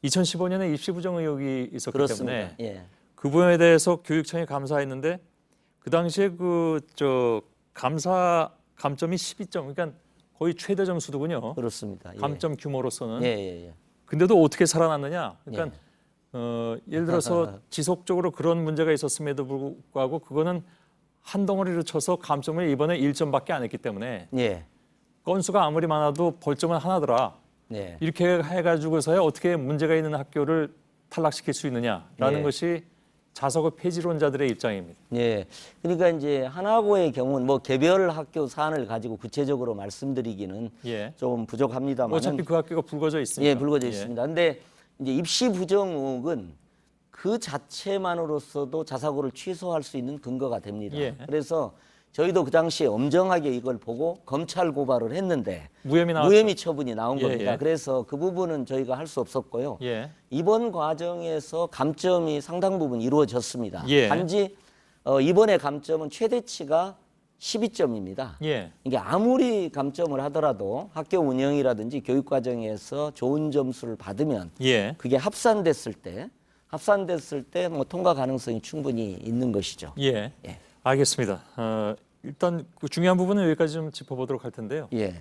2015년에 입시 부정 의혹이 있었기 그렇습니다. 때문에 예. 그 부분에 대해서 교육청이 감사했는데 그 당시에 감사 감점이 12점, 그러니까 거의 최대 점수더군요. 그렇습니다. 예. 감점 규모로서는. 예, 예, 예. 근데도 어떻게 살아났느냐? 그러니까 예를 들어서 지속적으로 그런 문제가 있었음에도 불구하고 그거는 한 덩어리로 쳐서 감점을 이번에 1점밖에 안 했기 때문에 예. 건수가 아무리 많아도 벌점은 하나더라. 예. 이렇게 해가지고서야 어떻게 문제가 있는 학교를 탈락시킬 수 있느냐라는 예. 것이 자사고 폐지론자들의 입장입니다. 예. 그러니까 이제 하나고의 경우는 뭐 개별 학교 사안을 가지고 구체적으로 말씀드리기는 예. 좀 부족합니다만 어차피 그 학교가 불거져 있으니까. 예, 불거져 있습니다. 근데 이제 입시 부정 의혹은 그 자체만으로서도 자사고를 취소할 수 있는 근거가 됩니다. 예. 그래서 저희도 그 당시에 엄정하게 이걸 보고 검찰 고발을 했는데 무혐의 나왔죠. 무혐의 처분이 나온 예, 겁니다. 예. 그래서 그 부분은 저희가 할 수 없었고요. 예. 이번 과정에서 감점이 상당 부분 이루어졌습니다. 예. 단지 이번에 감점은 최대치가 12점입니다. 예. 이게 아무리 감점을 하더라도 학교 운영이라든지 교육 과정에서 좋은 점수를 받으면 예. 그게 합산됐을 때 뭐 통과 가능성이 충분히 있는 것이죠. 예. 예. 알겠습니다. 일단 그 중요한 부분은 여기까지 좀 짚어보도록 할 텐데요. 예.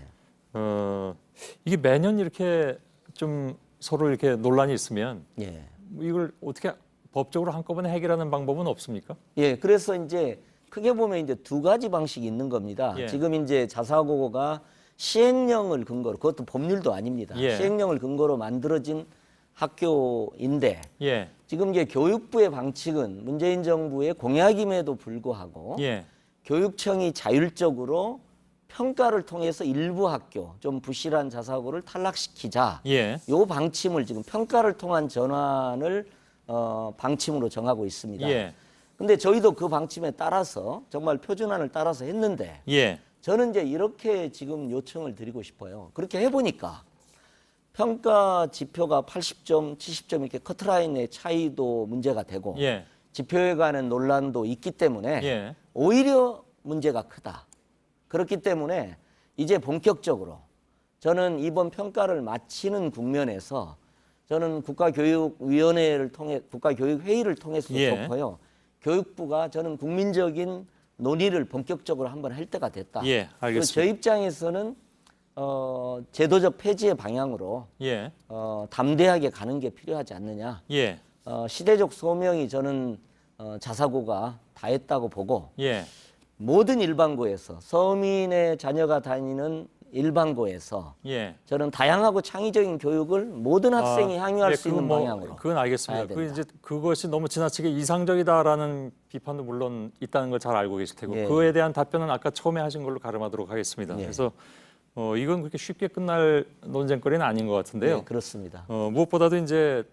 이게 매년 이렇게 좀 서로 이렇게 논란이 있으면 예. 이걸 어떻게 법적으로 한꺼번에 해결하는 방법은 없습니까? 예. 그래서 이제 크게 보면 이제 두 가지 방식이 있는 겁니다. 예. 지금 이제 자사고가 시행령을 근거로 그것도 법률도 아닙니다. 예. 시행령을 근거로 만들어진 학교인데 예. 지금 이제 교육부의 방침은 문재인 정부의 공약임에도 불구하고 예. 교육청이 자율적으로 평가를 통해서 일부 학교 좀 부실한 자사고를 탈락시키자. 예. 요 방침을 지금 평가를 통한 전환을 방침으로 정하고 있습니다. 예. 근데 저희도 그 방침에 따라서 정말 표준안을 따라서 했는데 예. 저는 이제 이렇게 지금 요청을 드리고 싶어요. 그렇게 해보니까 평가 지표가 80점, 70점 이렇게 커트라인의 차이도 문제가 되고 예. 지표에 관한 논란도 있기 때문에 예. 오히려 문제가 크다. 그렇기 때문에 이제 본격적으로 저는 이번 평가를 마치는 국면에서 저는 국가교육위원회를 통해 국가교육회의를 통해서 예. 좋고요. 교육부가 저는 국민적인 논의를 본격적으로 한번 할 때가 됐다. 예, 알겠습니다. 저 입장에서는 제도적 폐지의 방향으로 예. 담대하게 가는 게 필요하지 않느냐. 예. 시대적 소명이 저는 자사고가 다 했다고 보고 예. 모든 일반고에서 서민의 자녀가 다니는 일반고에서 예. 저는 다양하고 창의적인 교육을 모든 학생이 향유할 수 있는 방향으로. 그건 알겠습니다. 가야 된다. 이제 그것이 너무 지나치게 이상적이다라는 비판도 물론 있다는 걸 잘 알고 계실 테고 예. 그에 대한 답변은 아까 처음에 하신 걸로 가름하도록 하겠습니다. 예. 그래서 이건 그렇게 쉽게 끝날 논쟁거리는 아닌 것 같은데요. 네, 그렇습니다. 무엇보다도 이제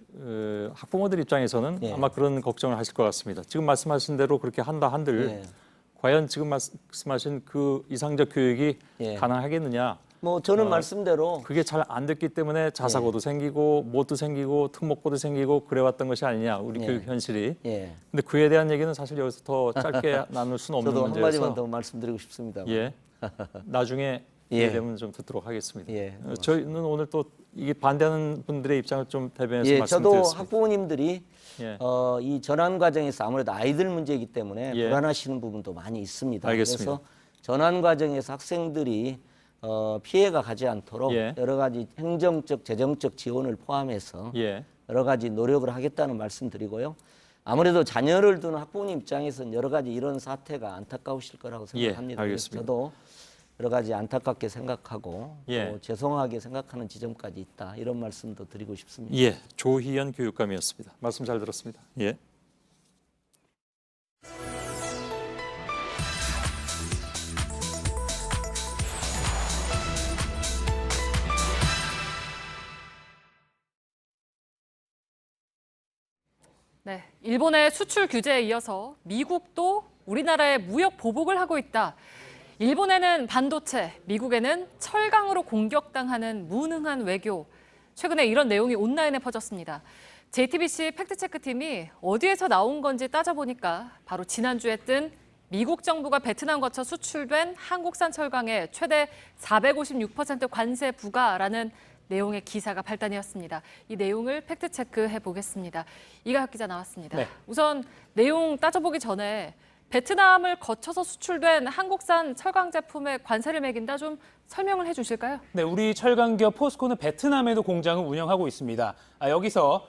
학부모들 입장에서는 예. 아마 그런 걱정을 하실 것 같습니다. 지금 말씀하신 대로 그렇게 한다 한들 예. 과연 지금 말씀하신 그 이상적 교육이 예. 가능하겠느냐? 뭐 저는 말씀대로 그게 잘 안 됐기 때문에 자사고도 생기고 못도 생기고 특목고도 생기고 그래왔던 것이 아니냐 우리 예. 교육 현실이. 예. 근데 그에 대한 얘기는 사실 여기서 더 짧게 나눌 수는 없는 저도 문제여서. 한마디만 더 말씀드리고 싶습니다. 예. 나중에 예. 되면 좀 듣도록 하겠습니다. 예. 저희는 오늘 또 이게 반대하는 분들의 입장을 좀 대변해서 예, 저도 말씀드렸습니다. 학부모님들이 예. 이 전환 과정에서 아무래도 아이들 문제이기 때문에 예. 불안하시는 부분도 많이 있습니다. 알겠습니다. 그래서 전환 과정에서 학생들이 피해가 가지 않도록 예. 여러 가지 행정적, 재정적 지원을 포함해서 예. 여러 가지 노력을 하겠다는 말씀드리고요. 아무래도 자녀를 두는 학부모님 입장에서는 여러 가지 이런 사태가 안타까우실 거라고 생각합니다. 예, 알겠습니다. 그래서 저도 여러 가지 안타깝게 생각하고 예. 또 죄송하게 생각하는 지점까지 있다. 이런 말씀도 드리고 싶습니다. 예, 조희연 교육감이었습니다. 말씀 잘 들었습니다. 예. 네, 일본의 수출 규제에 이어서 미국도 우리나라에 무역 보복을 하고 있다. 일본에는 반도체, 미국에는 철강으로 공격당하는 무능한 외교. 최근에 이런 내용이 온라인에 퍼졌습니다. JTBC 팩트체크팀이 어디에서 나온 건지 따져보니까 바로 지난주에 뜬 미국 정부가 베트남 거쳐 수출된 한국산 철강에 최대 456% 관세 부과라는 내용의 기사가 발단이었습니다. 이 내용을 팩트체크해 보겠습니다. 이가혁 기자 나왔습니다. 네. 우선 내용 따져보기 전에 베트남을 거쳐서 수출된 한국산 철강 제품에 관세를 매긴다 좀 설명을 해주실까요? 네, 우리 철강기업 포스코는 베트남에도 공장을 운영하고 있습니다. 여기서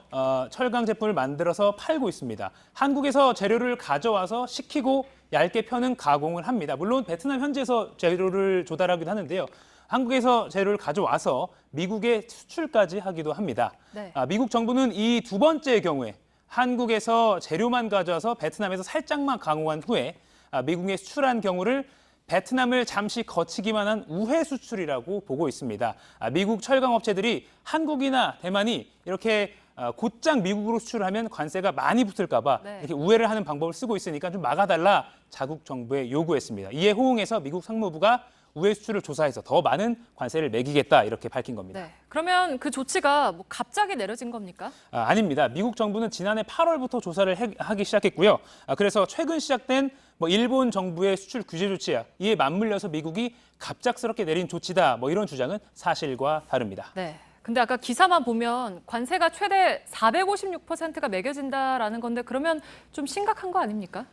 철강 제품을 만들어서 팔고 있습니다. 한국에서 재료를 가져와서 식히고 얇게 펴는 가공을 합니다. 물론 베트남 현지에서 재료를 조달하기도 하는데요. 한국에서 재료를 가져와서 미국에 수출까지 하기도 합니다. 네. 미국 정부는 이 두 번째의 경우에 한국에서 재료만 가져와서 베트남에서 살짝만 가공한 후에 미국에 수출한 경우를 베트남을 잠시 거치기만 한 우회 수출이라고 보고 있습니다. 미국 철강 업체들이 한국이나 대만이 이렇게 곧장 미국으로 수출하면 관세가 많이 붙을까 봐 네. 이렇게 우회를 하는 방법을 쓰고 있으니까 좀 막아달라 자국 정부에 요구했습니다. 이에 호응해서 미국 상무부가 우회 수출을 조사해서 더 많은 관세를 매기겠다 이렇게 밝힌 겁니다. 네. 그러면 그 조치가 뭐 갑자기 내려진 겁니까? 아닙니다. 미국 정부는 지난해 8월부터 조사를 하기 시작했고요. 그래서 최근 시작된 일본 정부의 수출 규제 조치야 이에 맞물려서 미국이 갑작스럽게 내린 조치다 이런 주장은 사실과 다릅니다. 네. 근데 아까 기사만 보면 관세가 최대 456%가 매겨진다라는 건데 그러면 좀 심각한 거 아닙니까?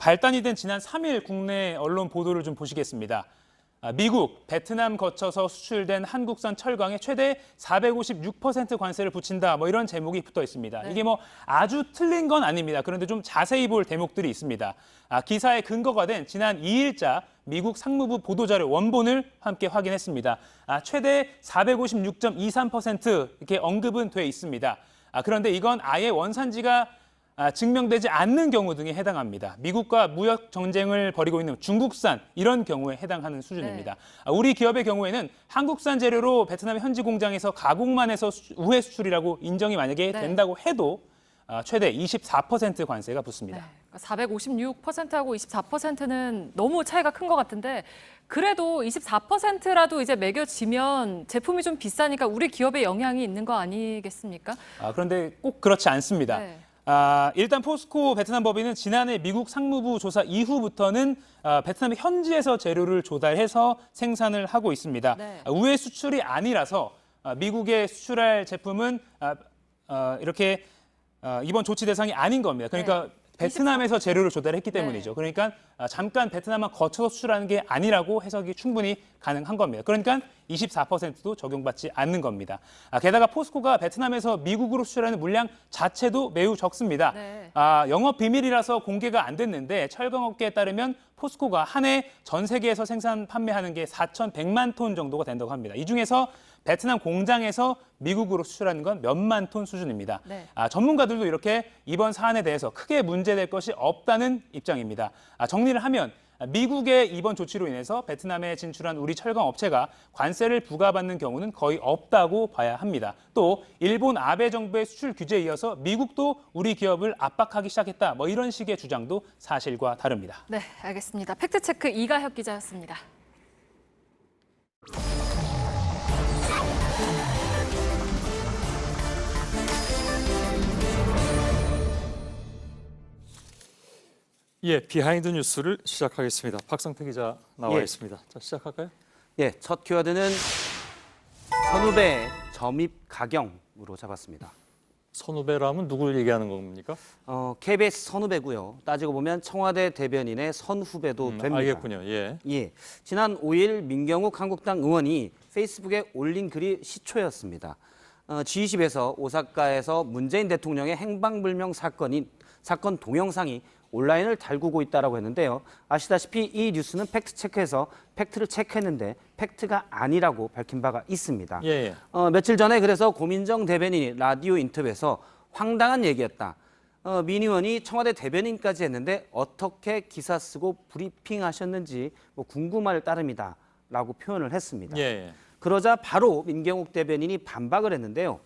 발단이 된 지난 3일 국내 언론 보도를 좀 보시겠습니다. 미국, 베트남 거쳐서 수출된 한국산 철강에 최대 456% 관세를 붙인다. 이런 제목이 붙어 있습니다. 네. 이게 아주 틀린 건 아닙니다. 그런데 좀 자세히 볼 대목들이 있습니다. 기사의 근거가 된 지난 2일자 미국 상무부 보도자료 원본을 함께 확인했습니다. 최대 456.23% 이렇게 언급은 돼 있습니다. 그런데 이건 아예 원산지가 증명되지 않는 경우 등에 해당합니다. 미국과 무역 전쟁을 벌이고 있는 중국산 이런 경우에 해당하는 수준입니다. 우리 기업의 경우에는 한국산 재료로 베트남 현지 공장에서 가공만 해서 우회 수출이라고 인정이 만약에 된다고 해도 최대 24% 관세가 붙습니다. 네. 456%하고 24%는 너무 차이가 큰 것 같은데 그래도 24%라도 이제 매겨지면 제품이 좀 비싸니까 우리 기업에 영향이 있는 거 아니겠습니까? 그런데 꼭 그렇지 않습니다. 네. 일단 포스코 베트남 법인은 지난해 미국 상무부 조사 이후부터는 베트남 현지에서 재료를 조달해서 생산을 하고 있습니다. 네. 우회 수출이 아니라서 미국에 수출할 제품은 이렇게 이번 조치 대상이 아닌 겁니다. 그러니까 베트남에서 재료를 조달했기 때문이죠. 그러니까 잠깐 베트남만 거쳐서 수출하는 게 아니라고 해석이 충분히 가능한 겁니다. 그러니까 24%도 적용받지 않는 겁니다. 게다가 포스코가 베트남에서 미국으로 수출하는 물량 자체도 매우 적습니다. 네. 영업 비밀이라서 공개가 안 됐는데 철강업계에 따르면 포스코가 한 해 전 세계에서 생산 판매하는 게 4,100만 톤 정도가 된다고 합니다. 이 중에서 베트남 공장에서 미국으로 수출하는 건 몇만 톤 수준입니다. 네. 전문가들도 이렇게 이번 사안에 대해서 크게 문제될 것이 없다는 입장입니다. 정리를 하면 미국의 이번 조치로 인해서 베트남에 진출한 우리 철강 업체가 관세를 부과받는 경우는 거의 없다고 봐야 합니다. 또 일본 아베 정부의 수출 규제에 이어서 미국도 우리 기업을 압박하기 시작했다. 이런 식의 주장도 사실과 다릅니다. 네, 알겠습니다. 팩트체크 이가혁 기자였습니다. 예, 비하인드 뉴스를 시작하겠습니다. 박성태 기자 나와 예. 있습니다. 자, 시작할까요? 예, 첫 키워드는 선후배 점입 가경으로 잡았습니다. 선후배라면 누굴 얘기하는 겁니까? KBS 선후배고요. 따지고 보면 청와대 대변인의 선후배도 됩니다. 알겠군요. 예. 예, 지난 5일 민경욱 한국당 의원이 페이스북에 올린 글이 시초였습니다. G20에서 오사카에서 문재인 대통령의 행방불명 사건이 사건 동영상이 온라인을 달구고 있다라고 했는데요. 아시다시피 이 뉴스는 팩트체크해서 팩트를 체크했는데 팩트가 아니라고 밝힌 바가 있습니다. 예. 며칠 전에 그래서 고민정 대변인이 라디오 인터뷰에서 황당한 얘기였다. 민 의원이 청와대 대변인까지 했는데 어떻게 기사 쓰고 브리핑하셨는지 뭐 궁금할 따름이다 라고 표현을 했습니다. 예. 그러자 바로 민경욱 대변인이 반박을 했는데요.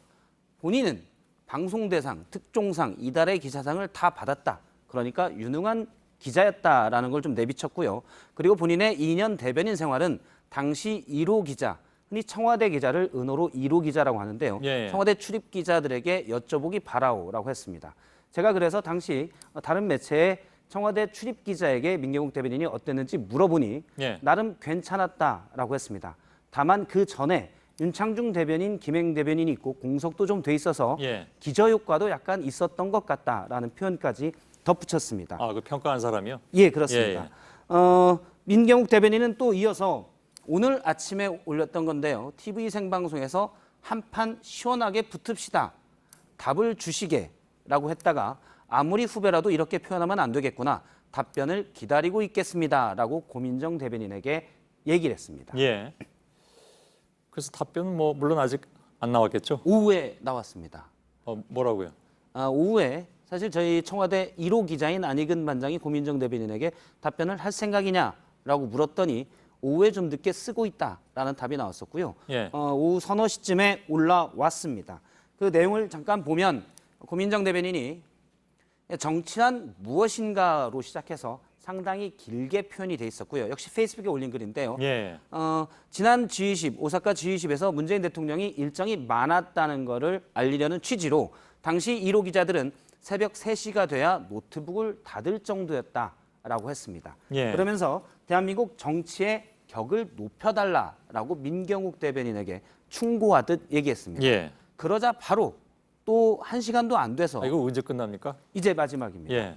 본인은 방송대상, 특종상, 이달의 기사상을 다 받았다. 그러니까 유능한 기자였다라는 걸 좀 내비쳤고요. 그리고 본인의 2년 대변인 생활은 당시 1호 기자, 흔히 청와대 기자를 은어로 1호 기자라고 하는데요. 예. 청와대 출입 기자들에게 여쭤보기 바라오라고 했습니다. 제가 그래서 당시 다른 매체에 청와대 출입 기자에게 민경욱 대변인이 어땠는지 물어보니 예. 나름 괜찮았다라고 했습니다. 다만 그 전에 윤창중 대변인, 김행 대변인이 있고 공석도 좀 돼 있어서 예. 기저 효과도 약간 있었던 것 같다라는 표현까지 덧붙였습니다. 아, 그 평가한 사람이요? 예, 그렇습니다. 민경욱 대변인은 또 이어서 오늘 아침에 올렸던 건데요. TV 생방송에서 한판 시원하게 붙읍시다. 답을 주시게라고 했다가 아무리 후배라도 이렇게 표현하면 안 되겠구나. 답변을 기다리고 있겠습니다라고 고민정 대변인에게 얘기를 했습니다. 예. 그래서 답변은 뭐 물론 아직 안 나왔겠죠? 오후에 나왔습니다. 뭐라고요? 오후에 사실 저희 청와대 1호 기자인 안익은 반장이 고민정 대변인에게 답변을 할 생각이냐라고 물었더니 오후에 좀 늦게 쓰고 있다라는 답이 나왔었고요. 예. 오후 서너 시쯤에 올라왔습니다. 그 내용을 잠깐 보면 고민정 대변인이 정치란 무엇인가로 시작해서 상당히 길게 표현이 돼 있었고요. 역시 페이스북에 올린 글인데요. 예. 지난 G20, 오사카 G20에서 문재인 대통령이 일정이 많았다는 것을 알리려는 취지로 당시 1호 기자들은 새벽 3시가 돼야 노트북을 닫을 정도였다라고 했습니다. 예. 그러면서 대한민국 정치의 격을 높여달라라고 민경욱 대변인에게 충고하듯 얘기했습니다. 예. 그러자 바로 또 1시간도 안 돼서 이거 언제 끝납니까? 이제 마지막입니다. 예.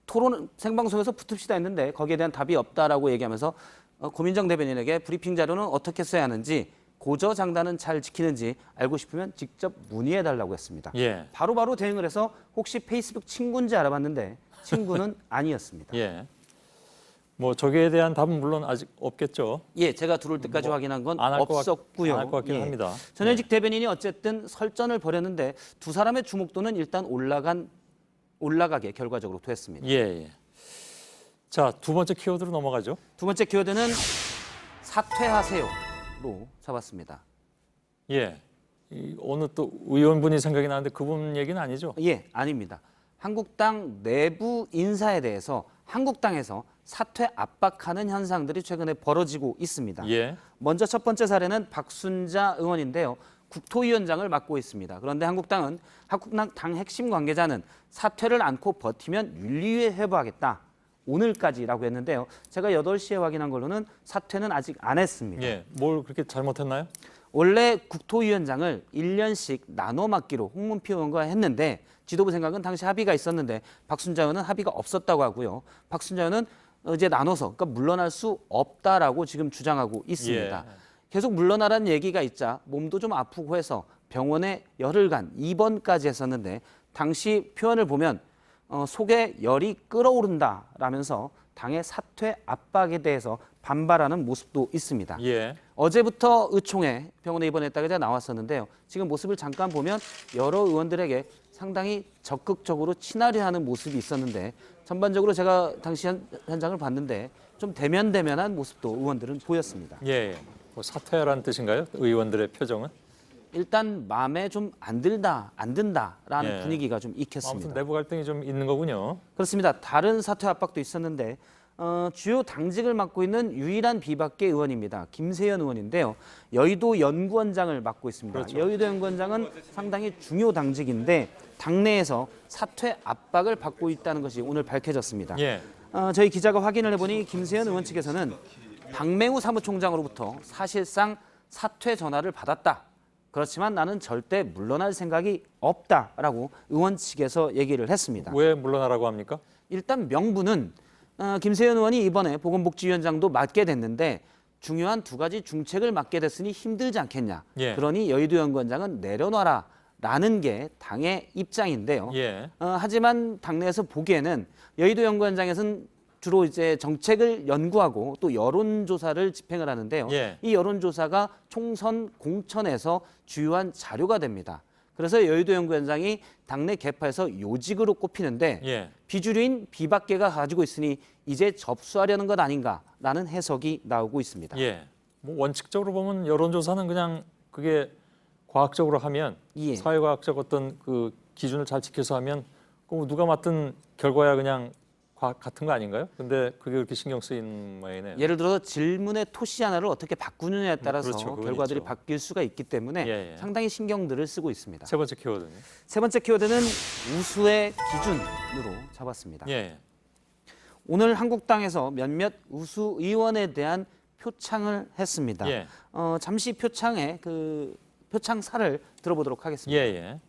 토론 생방송에서 붙읍시다 했는데 거기에 대한 답이 없다라고 얘기하면서 고민정 대변인에게 브리핑 자료는 어떻게 써야 하는지 고저장단은 잘 지키는지 알고 싶으면 직접 문의해달라고 했습니다. 예. 바로바로 대응을 해서 혹시 페이스북 친구인지 알아봤는데 친구는 아니었습니다. 예. 뭐 저기에 대한 답은 물론 아직 없겠죠. 예, 제가 들어올 때까지 확인한 건 안할 것 없었고요. 안 할 것 같긴 합니다. 전현직 대변인이 어쨌든 설전을 벌였는데 두 사람의 주목도는 일단 올라가게 결과적으로 됐습니다. 예. 자, 두 번째 키워드로 넘어가죠. 두 번째 키워드는 사퇴하세요로 잡았습니다. 예. 어느 또 의원분이 생각이 나는데 그분 얘기는 아니죠? 예, 아닙니다. 한국당 내부 인사에 대해서 한국당에서 사퇴 압박하는 현상들이 최근에 벌어지고 있습니다. 예. 먼저 첫 번째 사례는 박순자 의원인데요. 국토위원장을 맡고 있습니다. 그런데 한국당은 한국당 핵심 관계자는 사퇴를 않고 버티면 윤리위에 회부하겠다. 오늘까지라고 했는데요. 제가 8시에 확인한 걸로는 사퇴는 아직 안 했습니다. 예. 뭘 그렇게 잘못했나요? 원래 국토위원장을 1년씩 나눠 맡기로 홍문표 의원과 했는데 지도부 생각은 당시 합의가 있었는데 박순자 의원은 합의가 없었다고 하고요. 박순자 의원은 이제 나눠서 그러니까 물러날 수 없다라고 지금 주장하고 있습니다. 예. 계속 물러나라는 얘기가 있자 몸도 좀 아프고 해서 병원에 열흘간 입원까지 했었는데 당시 표현을 보면 속에 열이 끓어오른다라면서 당의 사퇴 압박에 대해서 반발하는 모습도 있습니다. 예. 어제부터 의총에 병원에 입원했다가 나왔었는데요. 지금 모습을 잠깐 보면 여러 의원들에게 상당히 적극적으로 친하려 하는 모습이 있었는데 전반적으로 제가 당시 현장을 봤는데 좀 대면대면한 모습도 의원들은 보였습니다. 예. 뭐 사퇴하라는 뜻인가요? 의원들의 표정은? 일단 마음에 좀 안 든다라는 예. 분위기가 좀 익혔습니다. 아무튼 내부 갈등이 좀 있는 거군요. 그렇습니다. 다른 사퇴 압박도 있었는데 주요 당직을 맡고 있는 유일한 비박계 의원입니다. 김세연 의원인데요. 여의도 연구원장을 맡고 있습니다. 그렇죠. 여의도 연구원장은 상당히 중요 당직인데 당내에서 사퇴 압박을 받고 있다는 것이 오늘 밝혀졌습니다. 예. 저희 기자가 확인을 해보니 김세연 의원 측에서는 박맹우 사무총장으로부터 사실상 사퇴 전화를 받았다. 그렇지만 나는 절대 물러날 생각이 없다라고 의원 측에서 얘기를 했습니다. 왜 물러나라고 합니까? 일단 명분은 김세연 의원이 이번에 보건복지위원장도 맡게 됐는데 중요한 두 가지 중책을 맡게 됐으니 힘들지 않겠냐. 예. 그러니 여의도 연구원장은 내려놔라 라는 게 당의 입장인데요. 예. 하지만 당내에서 보기에는 여의도 연구원장에서는 주로 이제 정책을 연구하고 또 여론조사를 집행을 하는데요. 예. 이 여론조사가 총선 공천에서 주요한 자료가 됩니다. 그래서 여의도 연구원장이 당내 개파에서 요직으로 꼽히는데 예. 비주류인 비박계가 가지고 있으니 이제 접수하려는 것 아닌가라는 해석이 나오고 있습니다. 예. 뭐 원칙적으로 보면 여론조사는 그냥 그게 과학적으로 하면 예. 사회과학적 어떤 그 기준을 잘 지켜서 하면 그 누가 맡은 결과야 그냥 같은 거 아닌가요? 근데 그게 그렇게 신경 쓰인 모양이네요. 예를 들어서 질문의 토시 하나를 어떻게 바꾸느냐에 따라서 그렇죠, 그건 결과들이 있죠. 바뀔 수가 있기 때문에 예, 예. 상당히 신경들을 쓰고 있습니다. 세 번째 키워드는? 세 번째 키워드는 우수의 기준으로 잡았습니다. 예. 오늘 한국당에서 몇몇 우수 의원에 대한 표창을 했습니다. 예. 잠시 표창의 그 표창사를 들어보도록 하겠습니다. 예.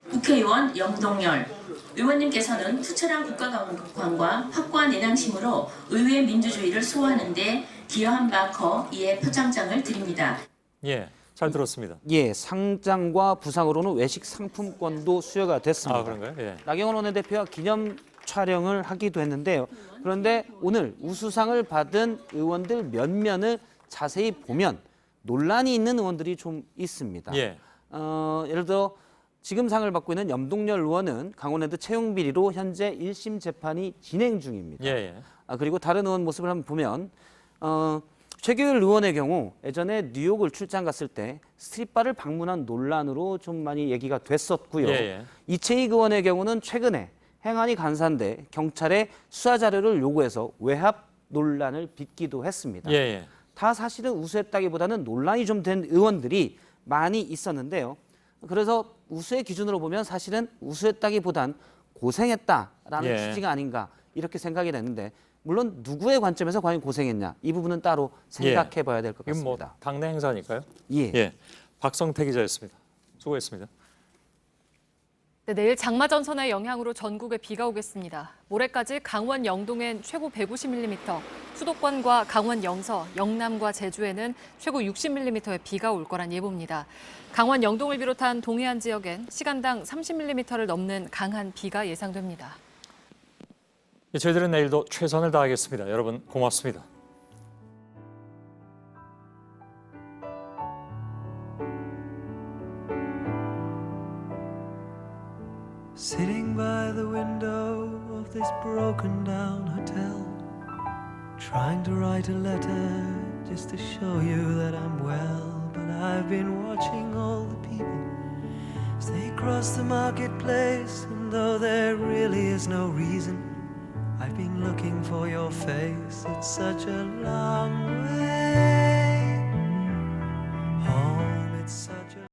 국회의원 염동열 의원님께서는 투철한 국가관과 확고한 내낭심으로 의회 민주주의를 수호하는 데 기여한 바 커 이에 표창장을 드립니다. 예, 잘 들었습니다. 예, 상장과 부상으로는 외식 상품권도 수여가 됐습니다. 아, 그런가요? 예. 나경원 원내대표가 기념 촬영을 하기도 했는데요. 그런데 오늘 우수상을 받은 의원들 몇몇을 자세히 보면 논란이 있는 의원들이 좀 있습니다. 예. 예를 들어 지금 상을 받고 있는 염동열 의원은 강원랜드 채용 비리로 현재 1심 재판이 진행 중입니다. 예. 그리고 다른 의원 모습을 한번 보면 최규일 의원의 경우 예전에 뉴욕을 출장 갔을 때 스트릿바를 방문한 논란으로 좀 많이 얘기가 됐었고요. 예. 이채익 의원의 경우는 최근에 행안위 간사인데 경찰에 수사 자료를 요구해서 외압 논란을 빚기도 했습니다. 예. 다 사실은 우수했다기보다는 논란이 좀 된 의원들이 많이 있었는데요. 그래서 우수의 기준으로 보면 사실은 우수했다기보단 고생했다라는 예. 취지가 아닌가 이렇게 생각이 되는데 물론 누구의 관점에서 과연 고생했냐 이 부분은 따로 생각해 봐야 될 것 이건 뭐 같습니다. 당내 행사니까요. 예. 박성태 기자였습니다. 수고했습니다. 네, 내일 장마전선의 영향으로 전국에 비가 오겠습니다. 모레까지 강원 영동엔 최고 150mm, 수도권과 강원 영서, 영남과 제주에는 최고 60mm의 비가 올 거란 예보입니다. 강원 영동을 비롯한 동해안 지역엔 시간당 30mm를 넘는 강한 비가 예상됩니다. 저희들은 내일도 최선을 다하겠습니다. 여러분 고맙습니다. Sitting by the window of this broken down hotel, trying to write a letter just to show you that I'm well. But I've been watching all the people as they cross the marketplace, and though there really is no reason, I've been looking for your face. It's such a long way